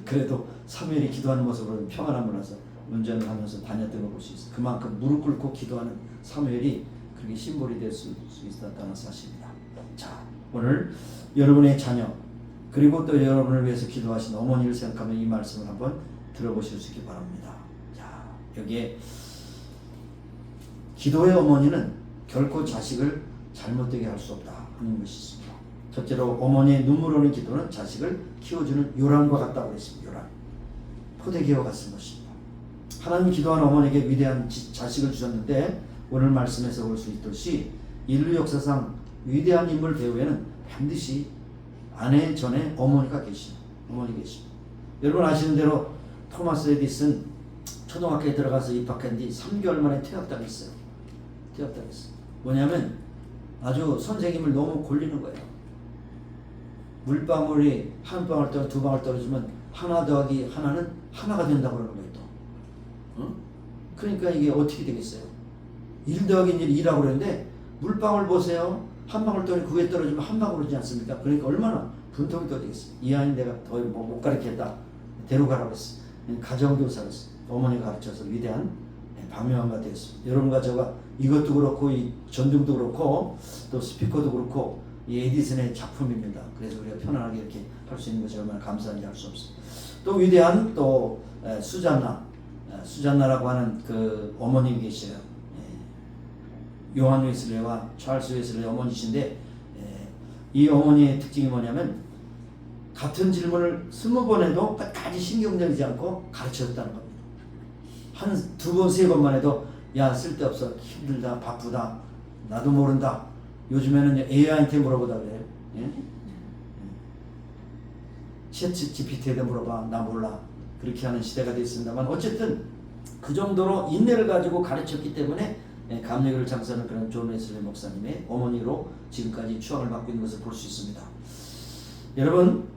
그래도 사무엘이 기도하는 모습으로 평안함을 나서 운전을 하면서 다녔던 걸 볼 수 있어요. 그만큼 무릎 꿇고 기도하는 사무엘이 그렇게 심볼이 될 수 있었다는 사실입니다. 자, 오늘 여러분의 자녀 그리고 또 여러분을 위해서 기도하신 어머니를 생각하면 이 말씀을 한번 들어보실 수 있기 바랍니다. 자, 여기에 기도의 어머니는 결코 자식을 잘못되게 할 수 없다 하는 것이 있습니다. 첫째로 어머니의 눈물 흘리는 기도는 자식을 키워주는 요란과 같다고 했습니다. 요란, 포대기와 같은 것입니다. 하나님 기도하는 어머니에게 위대한 자식을 주셨는데 오늘 말씀에서 볼 수 있듯이 인류 역사상 위대한 인물 배후에는 반드시 아내 전에 어머니가 계십니다. 어머니 계십니다. 여러분 아시는 대로 토마스 에디슨 초등학교에 들어가서 입학한 뒤 3개월 만에 퇴학당했어요. 뭐냐면 아주 선생님을 너무 골리는 거예요. 물방울이 한 방울 떨어 두 방울 떨어지면 하나 더하기 하나는 하나가 된다고 그러는 거예요. 또. 응? 그러니까 이게 어떻게 되겠어요? 1 더하기 1이라고 그러는데 물방울 보세요. 한 방울 그게 떨어지면 한 방울이지 않습니까? 그러니까 얼마나 분통이 떠지겠어요. 이 아이는 내가 더 못 가르치겠다. 데려가라고 했어. 가정교사를 했어. 어머니가 가르쳐서 위대한 방명가 되었습니다. 여러분과 제가 이것도 그렇고 이 전등도 그렇고 또 스피커도 그렇고 이 에디슨의 작품입니다. 그래서 우리가 편안하게 이렇게 할 수 있는 것이 얼마나 감사한지 알 수 없습니다. 또 위대한 또 수잔나라고 하는 그 어머님이 계셔요. 요한 웨슬레와 찰스 웨슬레 어머니신데 이 어머니의 특징이 뭐냐면 같은 질문을 20번 해도 끝까지 신경전이지 않고 가르쳐줬다는 겁니다. 한 2번, 3번만 해도 야 쓸데없어 힘들다 바쁘다 나도 모른다. 요즘에는 AI한테 물어보다 그래요. 예? 챗 GPT에다 물어봐 나 몰라 그렇게 하는 시대가 됐습니다만 어쨌든 그 정도로 인내를 가지고 가르쳤기 때문에 감리교를 창설한 그런 존 웨슬리 목사님의 어머니로 지금까지 추앙을 받고 있는 것을 볼 수 있습니다. 여러분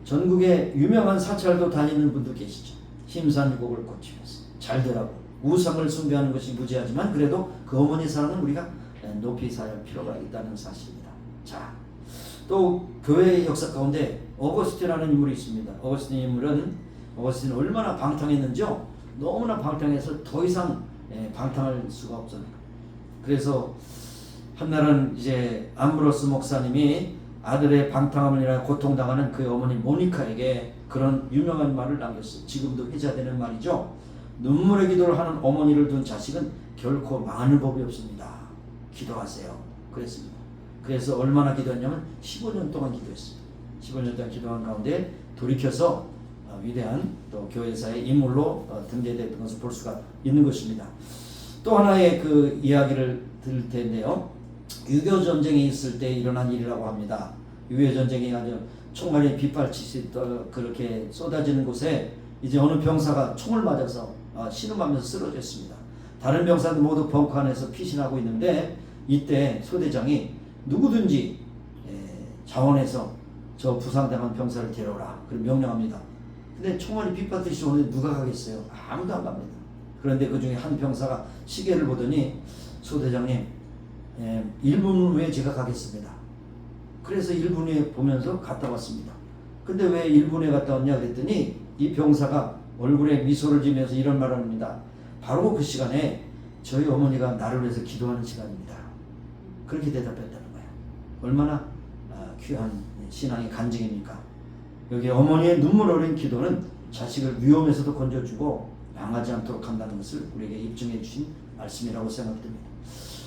전국에 유명한 사찰도 다니는 분도 계시죠. 힘산유곡을 고치면서 잘 되라고 우상을 숭배하는 것이 무지하지만 그래도 그 어머니 사랑은 우리가 높이 사할 필요가 있다는 사실입니다. 자, 또 교회의 역사 가운데 어거스틴이라는 인물이 있습니다. 어거스틴은 얼마나 방탕했는지요. 너무나 방탕해서 더 이상 방탕할 수가 없었습니다. 그래서 한날은 이제 암브로스 목사님이 아들의 방탕함을 인하여 고통당하는 그의 어머니 모니카에게 그런 유명한 말을 남겼어요. 지금도 회자되는 말이죠. 눈물의 기도를 하는 어머니를 둔 자식은 결코 망하는 법이 없습니다. 기도하세요. 그랬습니다. 그래서 얼마나 기도했냐면 15년 동안 기도했습니다. 15년 동안 기도한 가운데 돌이켜서 위대한 또 교회사의 인물로 등재됐던 것을 볼 수가 있는 것입니다. 또 하나의 그 이야기를 들을 텐데요. 6.25 전쟁이 있을 때 일어난 일이라고 합니다. 6.25 전쟁이 아주 총알이 빗발치듯이 그렇게 쏟아지는 곳에 이제 어느 병사가 총을 맞아서 신음하면서 쓰러졌습니다. 다른 병사들 모두 벙커 안에서 피신하고 있는데 이때 소대장이 누구든지 자원해서 저 부상당한 병사를 데려오라 그런 명령합니다. 근데 총알이 빗발치듯이 오는데 누가 가겠어요? 아무도 안 갑니다. 그런데 그 중에 한 병사가 시계를 보더니 소대장님 1분 후에 제가 가겠습니다. 그래서 1분 후에 보면서 갔다 왔습니다. 근데 왜 1분 후에 갔다 왔냐 그랬더니 이 병사가 얼굴에 미소를 지면서 이런 말을 합니다. 바로 그 시간에 저희 어머니가 나를 위해서 기도하는 시간입니다. 그렇게 대답했다는 거예요. 얼마나 귀한 신앙의 간증입니까? 여기 어머니의 눈물 어린 기도는 자식을 위험에서도 건져주고 망하지 않도록 한다는 것을 우리에게 입증해 주신 말씀이라고 생각됩니다.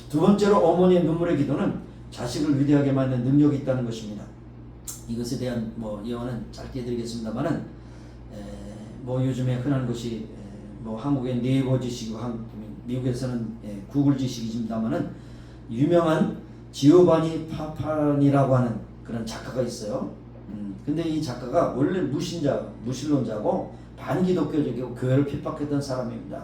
두 번째로 어머니의 눈물의 기도는 자식을 위대하게 만드는 능력이 있다는 것입니다. 이것에 대한 예언은 짧게 해드리겠습니다만은 요즘에 흔한 것이 한국의 네이버 지식이고 미국에서는 구글 지식이지만은 유명한 지오바니 파파니라고 하는 그런 작가가 있어요. 근데 이 작가가 원래 무신론자고 반기독교적이고 교회를 핍박했던 사람입니다.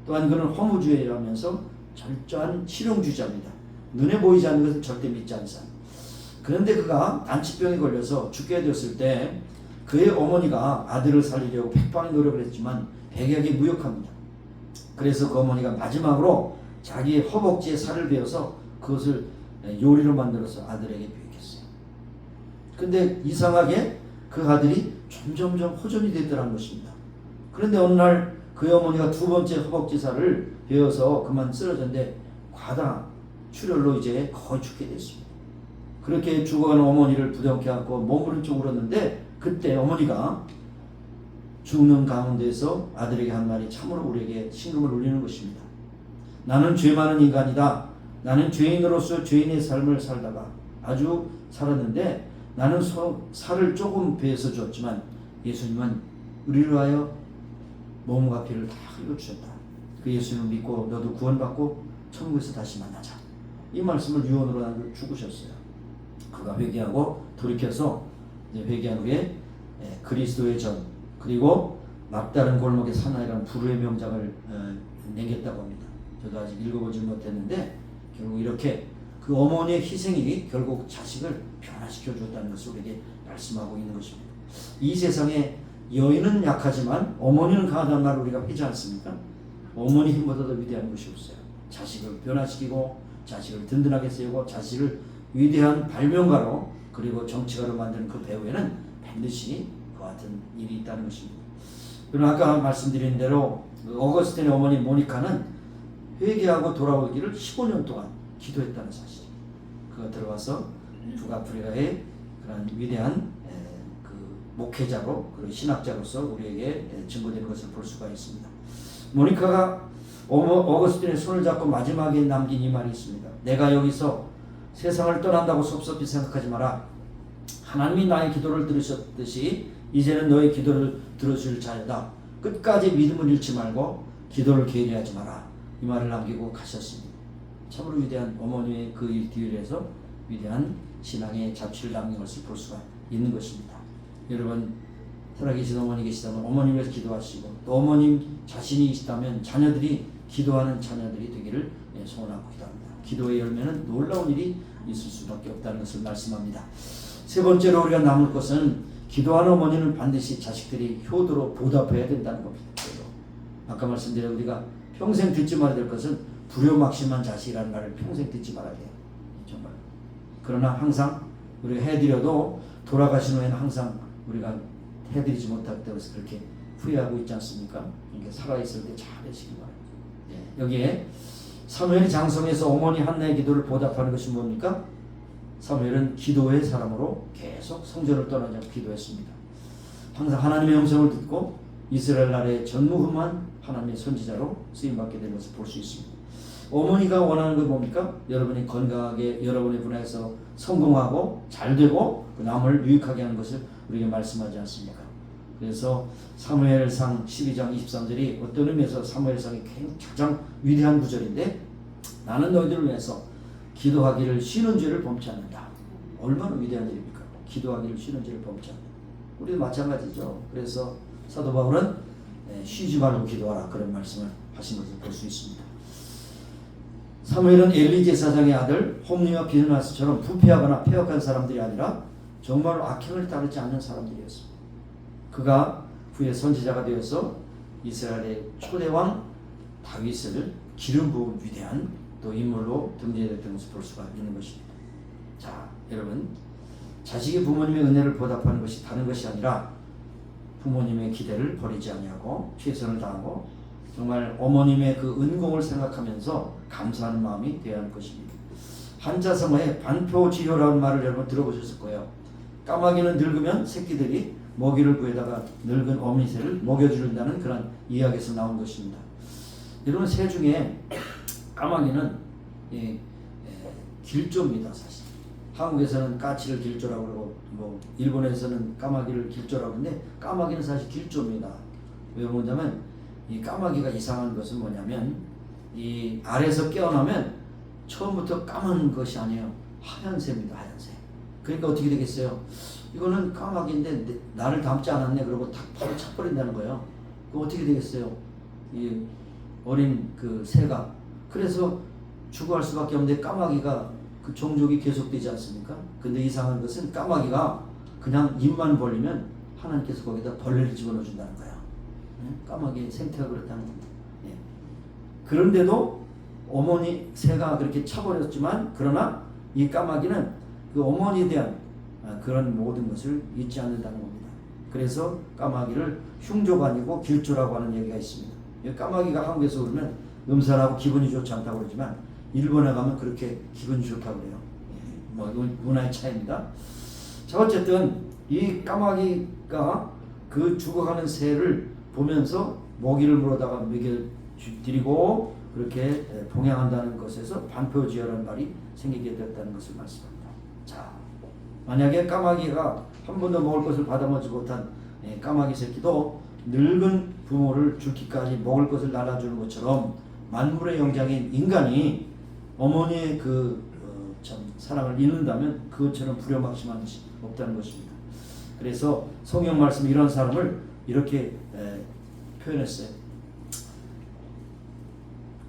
또한 그는 허무주의라면서 철저한 실용주의자입니다. 눈에 보이지 않는 것을 절대 믿지 않는 사람. 그런데 그가 난치병에 걸려서 죽게 되었을 때 그의 어머니가 아들을 살리려고 백방의 노력을 했지만 백약이 무역합니다. 그래서 그 어머니가 마지막으로 자기의 허벅지에 살을 베어서 그것을 요리로 만들어서 아들에게 비웠어요. 근데 이상하게 그 아들이 점점점 호전이 됐더라는 것입니다. 그런데 어느 날 그의 어머니가 두 번째 허벅지 살을 베어서 그만 쓰러졌는데 과다 출혈로 이제 거의 죽게 됐습니다. 그렇게 죽어가는 어머니를 부둥켜 안고 몸부림 쳐 울었는데 그때 어머니가 죽는 가운데서 아들에게 한 말이 참으로 우리에게 심금을 울리는 것입니다. 나는 죄 많은 인간이다. 나는 죄인으로서 죄인의 삶을 살다가 아주 살았는데 나는 살을 조금 베어서 줬지만 예수님은 우리를 위하여 몸과 피를 다 흘려주셨다. 그 예수님을 믿고 너도 구원받고 천국에서 다시 만나자. 이 말씀을 유언으로 나를 죽으셨어요. 그가 회개하고 돌이켜서 이제 회개한 후에 그리스도의 전 그리고 막다른 골목의 사나이라는 불후의 명작을 내겠다고 합니다. 저도 아직 읽어보지 못했는데 결국 이렇게 그 어머니의 희생이 결국 자식을 변화시켜 주었다는 것을 우리에게 말씀하고 있는 것입니다. 이 세상에 여인은 약하지만 어머니는 강하다는 말을 우리가 하지 않습니까? 어머니 힘보다 더 위대한 것이 없어요. 자식을 변화시키고 자식을 든든하게 세우고 자식을 위대한 발명가로 그리고 정치가로 만드는 그 배후에는 반드시 그 같은 일이 있다는 것입니다. 그럼 아까 말씀드린 대로 어거스틴의 어머니 모니카는 회개하고 돌아오기를 15년 동안 기도했다는 사실이에요. 그가 들어와서 북아프리카의 그런 위대한 그 목회자로 그리고 신학자로서 우리에게 증거되는 것을 볼 수가 있습니다. 모니카가 어거스틴의 손을 잡고 마지막에 남긴 이 말이 있습니다. 내가 여기서 세상을 떠난다고 섭섭히 생각하지 마라. 하나님이 나의 기도를 들으셨듯이 이제는 너의 기도를 들어줄 자유다. 끝까지 믿음을 잃지 말고 기도를 게으리하지 마라. 이 말을 남기고 가셨습니다. 참으로 위대한 어머니의 그 일 뒤에서 위대한 신앙의 자취를 남긴 것을 볼 수가 있는 것입니다. 여러분 살아계신 어머니 계시다면 어머님 위해서 기도하시고 또 어머님 자신이 있다면 자녀들이 기도하는 자녀들이 되기를 소원하고 기도합니다. 기도의 열매는 놀라운 일이 있을 수밖에 없다는 것을 말씀합니다. 세 번째로 우리가 남을 것은 기도하는 어머니는 반드시 자식들이 효도로 보답해야 된다는 겁니다. 아까 말씀드린 우리가 평생 듣지 말아야 될 것은 불효막심한 자식이라는 말을 평생 듣지 말아야 돼요. 정말. 그러나 항상 우리가 해드려도 돌아가신 후에는 항상 우리가 해드리지 못할 때 그렇게 후회하고 있지 않습니까? 그러니까 살아있을 때 잘해주시기 바랍니다. 여기에 사무엘이 장성해서 어머니 한나의 기도를 보답하는 것이 뭡니까? 사무엘은 기도의 사람으로 계속 성전을 떠나지 않고 기도했습니다. 항상 하나님의 음성을 듣고 이스라엘 나라의 전무후무한 하나님의 선지자로 쓰임받게 된 것을 볼 수 있습니다. 어머니가 원하는 건 뭡니까? 여러분이 건강하게 여러분의 분야에서 성공하고 잘되고 남을 유익하게 하는 것을 우리에게 말씀하지 않습니까? 그래서 사무엘상 12장 23절이 어떤 의미에서 사무엘상이 가장 위대한 구절인데 나는 너희들을 위해서 기도하기를 쉬는 죄를 범치 않는다. 얼마나 위대한 일입니까? 기도하기를 쉬는 죄를 범치 않는다. 우리도 마찬가지죠. 그래서 사도 바울은 쉬지 말고 기도하라 그런 말씀을 하신 것을 볼 수 있습니다. 사무엘은 엘리 제사장의 아들 홈리와 비느하스처럼 부패하거나 폐역한 사람들이 아니라 정말로 악행을 따르지 않는 사람들이었습니다. 그가 후에 선지자가 되어서 이스라엘의 초대왕 다윗을 기름 부은 위대한 또 인물로 등재됐던 것을 볼 수가 있는 것입니다. 자, 여러분 자식이 부모님의 은혜를 보답하는 것이 다른 것이 아니라 부모님의 기대를 버리지 아니하고 최선을 다하고 정말 어머님의 그 은공을 생각하면서 감사하는 마음이 되어야 할 것입니다. 한자성어에 반표지효라는 말을 여러분 들어보셨을 거예요. 까마귀는 늙으면 새끼들이 먹이를 구해다가 늙은 어미새를 먹여주는다는 그런 이야기에서 나온 것입니다. 여러분 새 중에 까마귀는 길조입니다. 사실 한국에서는 까치를 길조라고 그러고 뭐 일본에서는 까마귀를 길조라고 하는데 까마귀는 사실 길조입니다. 왜 그러냐면 이 까마귀가 이상한 것은 뭐냐면 이 알에서 깨어나면 처음부터 까만 것이 아니에요. 하얀새입니다. 하얀새. 그러니까 어떻게 되겠어요? 이거는 까마귀인데 나를 닮지 않았네. 그러고 딱 바로 차버린다는 거예요. 그럼 어떻게 되겠어요? 이 어린 그 새가. 그래서 죽어갈 수밖에 없는데 까마귀가 그 종족이 계속되지 않습니까? 근데 이상한 것은 까마귀가 그냥 입만 벌리면 하나님께서 거기다 벌레를 집어넣어 준다는 거예요. 까마귀의 생태가 그렇다는 겁니다. 그런데도 어머니 새가 그렇게 차버렸지만 그러나 이 까마귀는 그 어머니에 대한 그런 모든 것을 잊지 않는다는 겁니다. 그래서 까마귀를 흉조가 아니고 길조라고 하는 얘기가 있습니다. 까마귀가 한국에서 오르면 음산하고 기분이 좋지 않다고 그러지만 일본에 가면 그렇게 기분이 좋다고 그래요. 뭐 문화의 차이입니다. 자, 어쨌든 이 까마귀가 그 죽어가는 새를 보면서 먹이를 물어다가 먹여드리고 그렇게 봉양한다는 것에서 반표지어라는 말이 생기게 되었다는 것을 말씀합니다. 자, 만약에 까마귀가 한 번도 먹을 것을 받아먹지 못한 까마귀 새끼도 늙은 부모를 죽기까지 먹을 것을 날아주는 것처럼 만물의 영장인 인간이 어머니의 참 사랑을 잃는다면 그것처럼 불효막심한 것이 없다는 것입니다. 그래서 성경 말씀 이런 사람을 이렇게 표현했어요.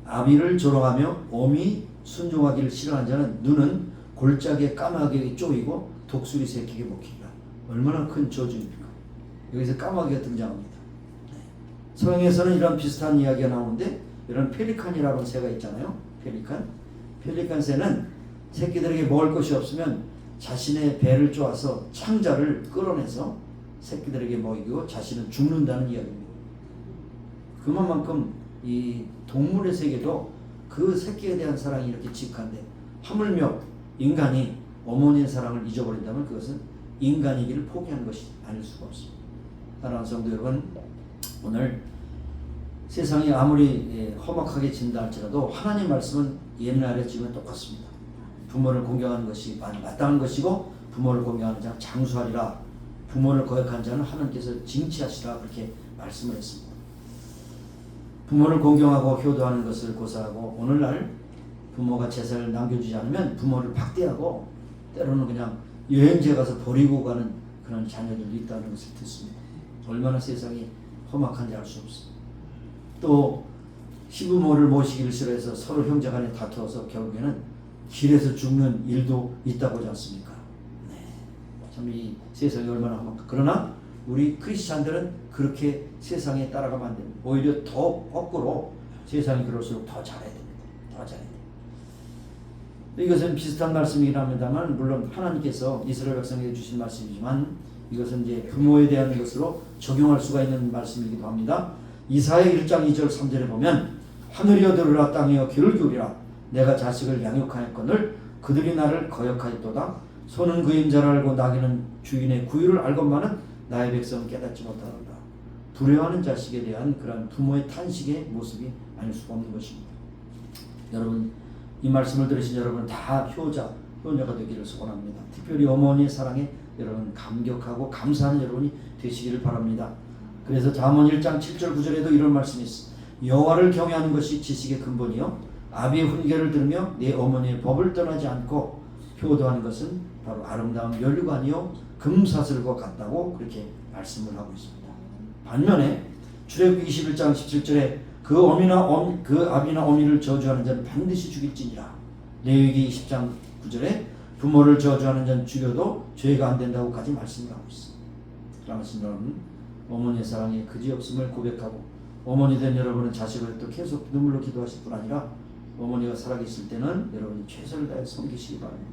아비를 조롱하며 어미 순종하기를 싫어하는 자는 눈은 골짜기에 까마귀에게 쪼이고 독수리 새끼에게 먹히리라. 얼마나 큰 저주입니까? 여기서 까마귀가 등장합니다. 성경에서는 이런 비슷한 이야기가 나오는데 이런 펠리칸이라는 새가 있잖아요. 펠리칸 새는 새끼들에게 먹을 것이 없으면 자신의 배를 쪼아서 창자를 끌어내서 새끼들에게 먹이고 자신은 죽는다는 이야기입니다. 그만큼 이 동물의 세계도 그 새끼에 대한 사랑이 이렇게 직한데 하물며 인간이 어머니의 사랑을 잊어버린다면 그것은 인간이기를 포기한 것이 아닐 수가 없습니다. 사랑하는 성도 여러분, 오늘 세상이 아무리 험악하게 진다 할지라도 하나님 말씀은 옛날에 지금은 똑같습니다. 부모를 공경하는 것이 마땅한 것이고 부모를 공경하는 자는 장수하리라. 부모를 거역한 자는 하나님께서 징치하시라. 그렇게 말씀을 했습니다. 부모를 공경하고 효도하는 것을 고사하고 오늘날 부모가 재산을 남겨주지 않으면 부모를 박대하고 때로는 그냥 여행지에 가서 버리고 가는 그런 자녀들도 있다는 것을 듣습니다. 얼마나 세상이 험악한지 알 수 없습니다. 또 시부모를 모시기를 싫어해서 서로 형제간에 다투어서 결국에는 길에서 죽는 일도 있다고 하지 않습니까? 네. 참 이 세상이 얼마나 험악한가. 그러나 우리 크리스찬들은 그렇게 세상에 따라가면 안 됩니다. 오히려 더 거꾸로 세상이 그럴수록 더 잘해야 됩니다. 더 잘해야 됩니다. 이것은 비슷한 말씀이긴 합니다만 물론 하나님께서 이스라엘 백성에게 주신 말씀이지만 이것은 이제 부모에 대한 것으로 적용할 수가 있는 말씀이기도 합니다. 이사야 1장 2절 3절에 보면 하늘이여 들으라 땅이여 귀를 기울이라 내가 자식을 양육하였거늘 그들이 나를 거역하였도다 소는 그임자를 알고 나귀는 주인의 구유를 알건만은 나의 백성은 깨닫지 못하노라. 불효하는 자식에 대한 그런 부모의 탄식의 모습이 아닐 수가 없는 것입니다. 여러분 이 말씀을 들으신 여러분 다 효녀가 되기를 소원합니다. 특별히 어머니의 사랑에 여러분 감격하고 감사하는 여러분이 되시기를 바랍니다. 그래서 잠언 1장 7절 9절에도 이런 말씀이 있습니다. 여호와를 경외하는 것이 지식의 근본이요 아비의 훈계를 들으며 내 어머니의 법을 떠나지 않고 효도하는 것은 바로 아름다운 면류관이요 금사슬과 같다고 그렇게 말씀을 하고 있습니다. 반면에 출애굽기 21장 17절에 그 아비나 어미를 저주하는 자는 반드시 죽일지니라. 레위기 20장 9절에 부모를 저주하는 자는 죽여도 죄가 안 된다고까지 말씀을 하고 있습니다. 사랑하신 여러분, 어머니의 사랑에 그지없음을 고백하고 어머니 된 여러분은 자식을 또 계속 눈물로 기도하실 뿐 아니라 어머니가 살아계실 때는 여러분이 최선을 다해 섬기시기 바랍니다.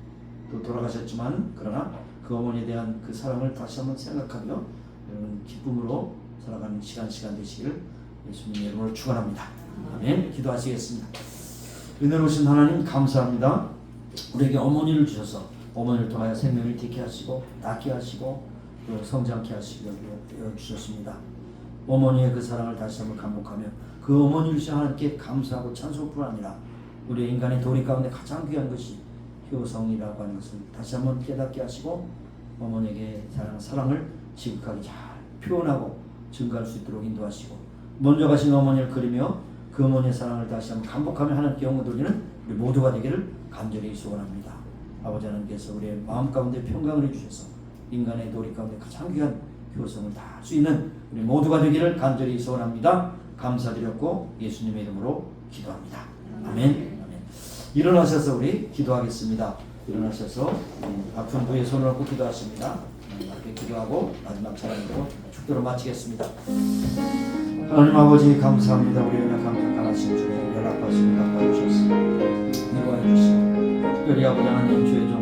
또 돌아가셨지만 그러나 그 어머니에 대한 그 사랑을 다시 한번 생각하며 여러분 기쁨으로 살아가는 시간 되시기를 예수님의 이름으로 축원합니다. 아멘. 기도하시겠습니다. 은혜로우신 하나님 감사합니다. 우리에게 어머니를 주셔서 어머니를 통하여 생명을 있게 하시고 낳게 하시고 또 성장케 하시고 주셨습니다. 어머니의 그 사랑을 다시 한번 감목하며 그 어머니를 주신 하나님께 감사하고 찬송뿐 아니라 우리 인간의 도리 가운데 가장 귀한 것이 효성이라고 하는 것을 다시 한번 깨닫게 하시고 어머니에게 사랑을 지극하게 잘 표현하고 증가할 수 있도록 인도하시고 먼저 가신 어머니를 그리며 그 어머니의 사랑을 다시 한번 감복하며 하나님께 영광 돌리는 우리 모두가 되기를 간절히 소원합니다. 아버지 하나님께서 우리의 마음 가운데 평강을 해주셔서 인간의 도리 가운데 가장 귀한 효성을 다 할 수 있는 우리 모두가 되기를 간절히 소원합니다. 감사드렸고 예수님의 이름으로 기도합니다. 아멘. 아멘. 일어나셔서 우리 기도하겠습니다. 일어나셔서 아픈 부에 손을 얹고 기도하십니다. 이렇게 기도하고 마지막 찬양으로 축도로 마치겠습니다. 하나님 아버지 감사합니다. 우리 연약함 강하신 주님 연락하시고 갚아주셔서 위로해 주시고 특별히 아버지 하나님 주의 종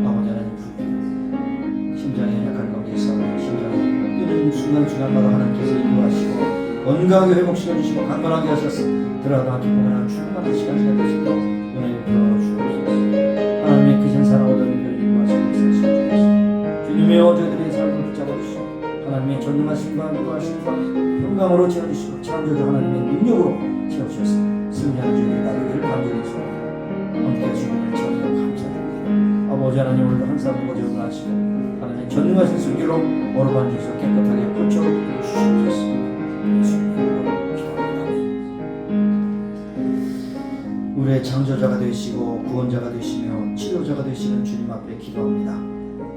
아버지 하나님 부르 심장에 연약한 가운데 있어 심장에 뛰는 순간순간마다 하나님께서 인도하시고 건강하게 회복시켜주시고 강건하게 하셔서 들어가다 기쁨이나 충만한 시간이 될 수 있도록 은혜를 베풀어 주옵소서. 하나님의 크신 사랑으로 저희를 인도하시고 있으시옵소서. 주님의 저희들의 삶을 붙잡아 주시고 하나님의 전능하심과 인도하심과 평강으로 채워주시고 창조주 하나님의 능력으로 채워주셔서 승리하는 주님의 나라를 간절히 소원합니다. 함께 주님을 찬양 감사드립니다. 아버지 하나님 오늘도 한 사람 거절을 하시고 하나님의 전능하신 승리로 어루만 주셔서 깨끗하게 고쳐주시옵소서. 우리의 창조자가 되시고 구원자가 되시며 치료자가 되시는 주님 앞에 기도합니다.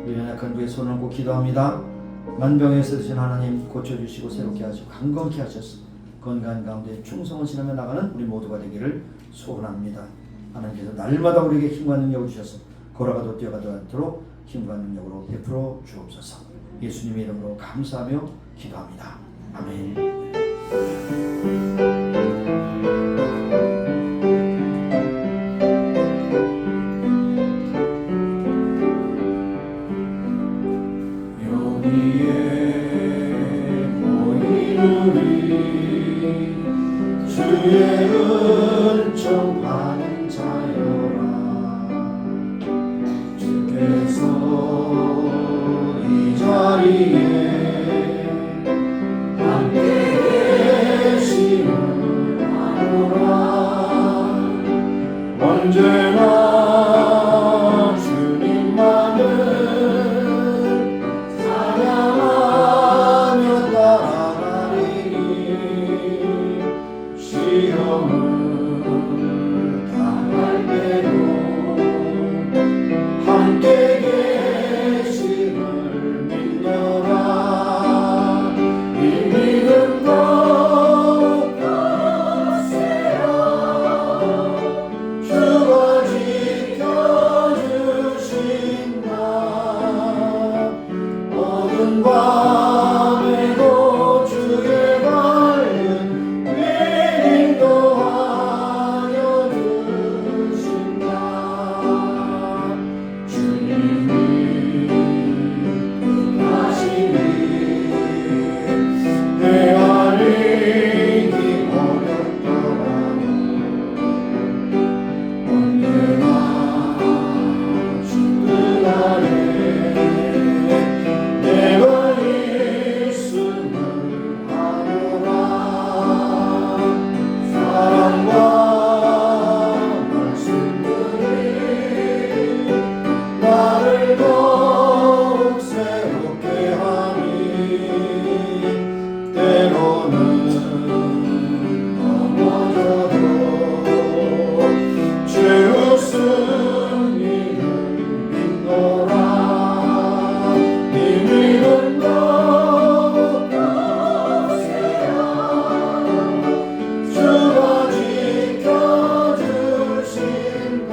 우리 연약한 부에 손을 얹고 기도합니다. 만병에서 드신 하나님 고쳐주시고 새롭게 하시고 강건케 하셔서 건강 가운데 충성을 지나며 나가는 우리 모두가 되기를 소원합니다. 하나님께서 날마다 우리에게 힘과 능력을 주셔서 걸어가도 뛰어가도 않도록 힘과 능력으로 베풀어 주옵소서. 예수님의 이름으로 감사하며 기도합니다. 아멘. 여기에 보이는 더욱 새롭게 하니 때로는 넘어져도 죄의 승리를 믿노라. 이미는 더욱 거세야 주가 지켜주신다.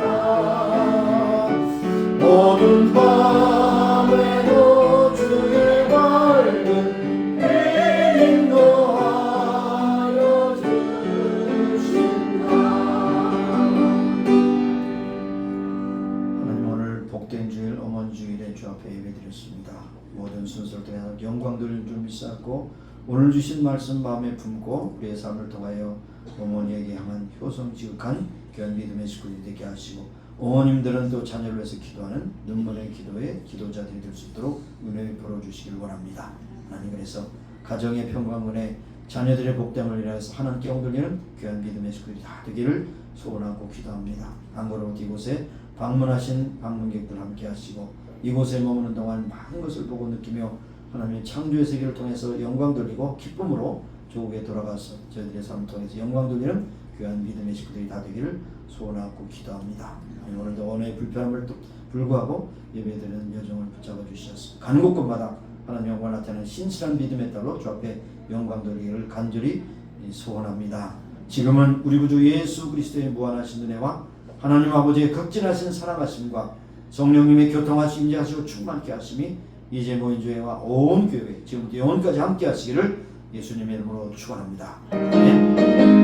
모든 밤에도 주의 밝은 빛 인도하여 주신다. 하나님, 오늘 복된 주일 어머니 주일에 주 앞에 예배드렸습니다. 모든 순서를 통해서 영광 돌릴 줄 믿사옵고 오늘 주신 말씀 마음에 품고 우리의 삶을 통하여 어머니에게 향한 효성지극한 귀한 믿음의 식구들이 되게 하시고 어머님들은 또 자녀를 위해서 기도하는 눈물의 기도의 기도자들이 될 수 있도록 은혜 풀어주시길 원합니다. 하나님, 그래서 가정의 평강문에 자녀들의 복됨을 위하여서 하나님께 엉돌리는 귀한 믿음의 식구들이 다 되기를 소원하고 기도합니다. 한국으로 이곳에 방문하신 방문객들 함께 하시고 이곳에 머무는 동안 많은 것을 보고 느끼며 하나님의 창조의 세계를 통해서 영광 돌리고 기쁨으로 조국에 돌아가서 저희들의 삶을 통해서 영광 돌리는 귀한 믿음의 식구들이 다 되기를 소원하고 기도합니다. 오늘도 언어의 불편함을 불구하고 예배드리는 여정을 붙잡아 주셨습니다. 가는 곳곳마다 하나님 영광을 나타내는 신실한 믿음의 딸로 주 앞에 영광 돌리기를 간절히 소원합니다. 지금은 우리 구주 예수 그리스도의 무한하신 은혜와 하나님 아버지의 극진하신 사랑하심과 성령님의 교통하심 임재하시고 충만케 하심이 이제 모인 교회와 온 교회 지금부터 영원까지 함께 하시기를 예수님의 이름으로 축원합니다. 아멘.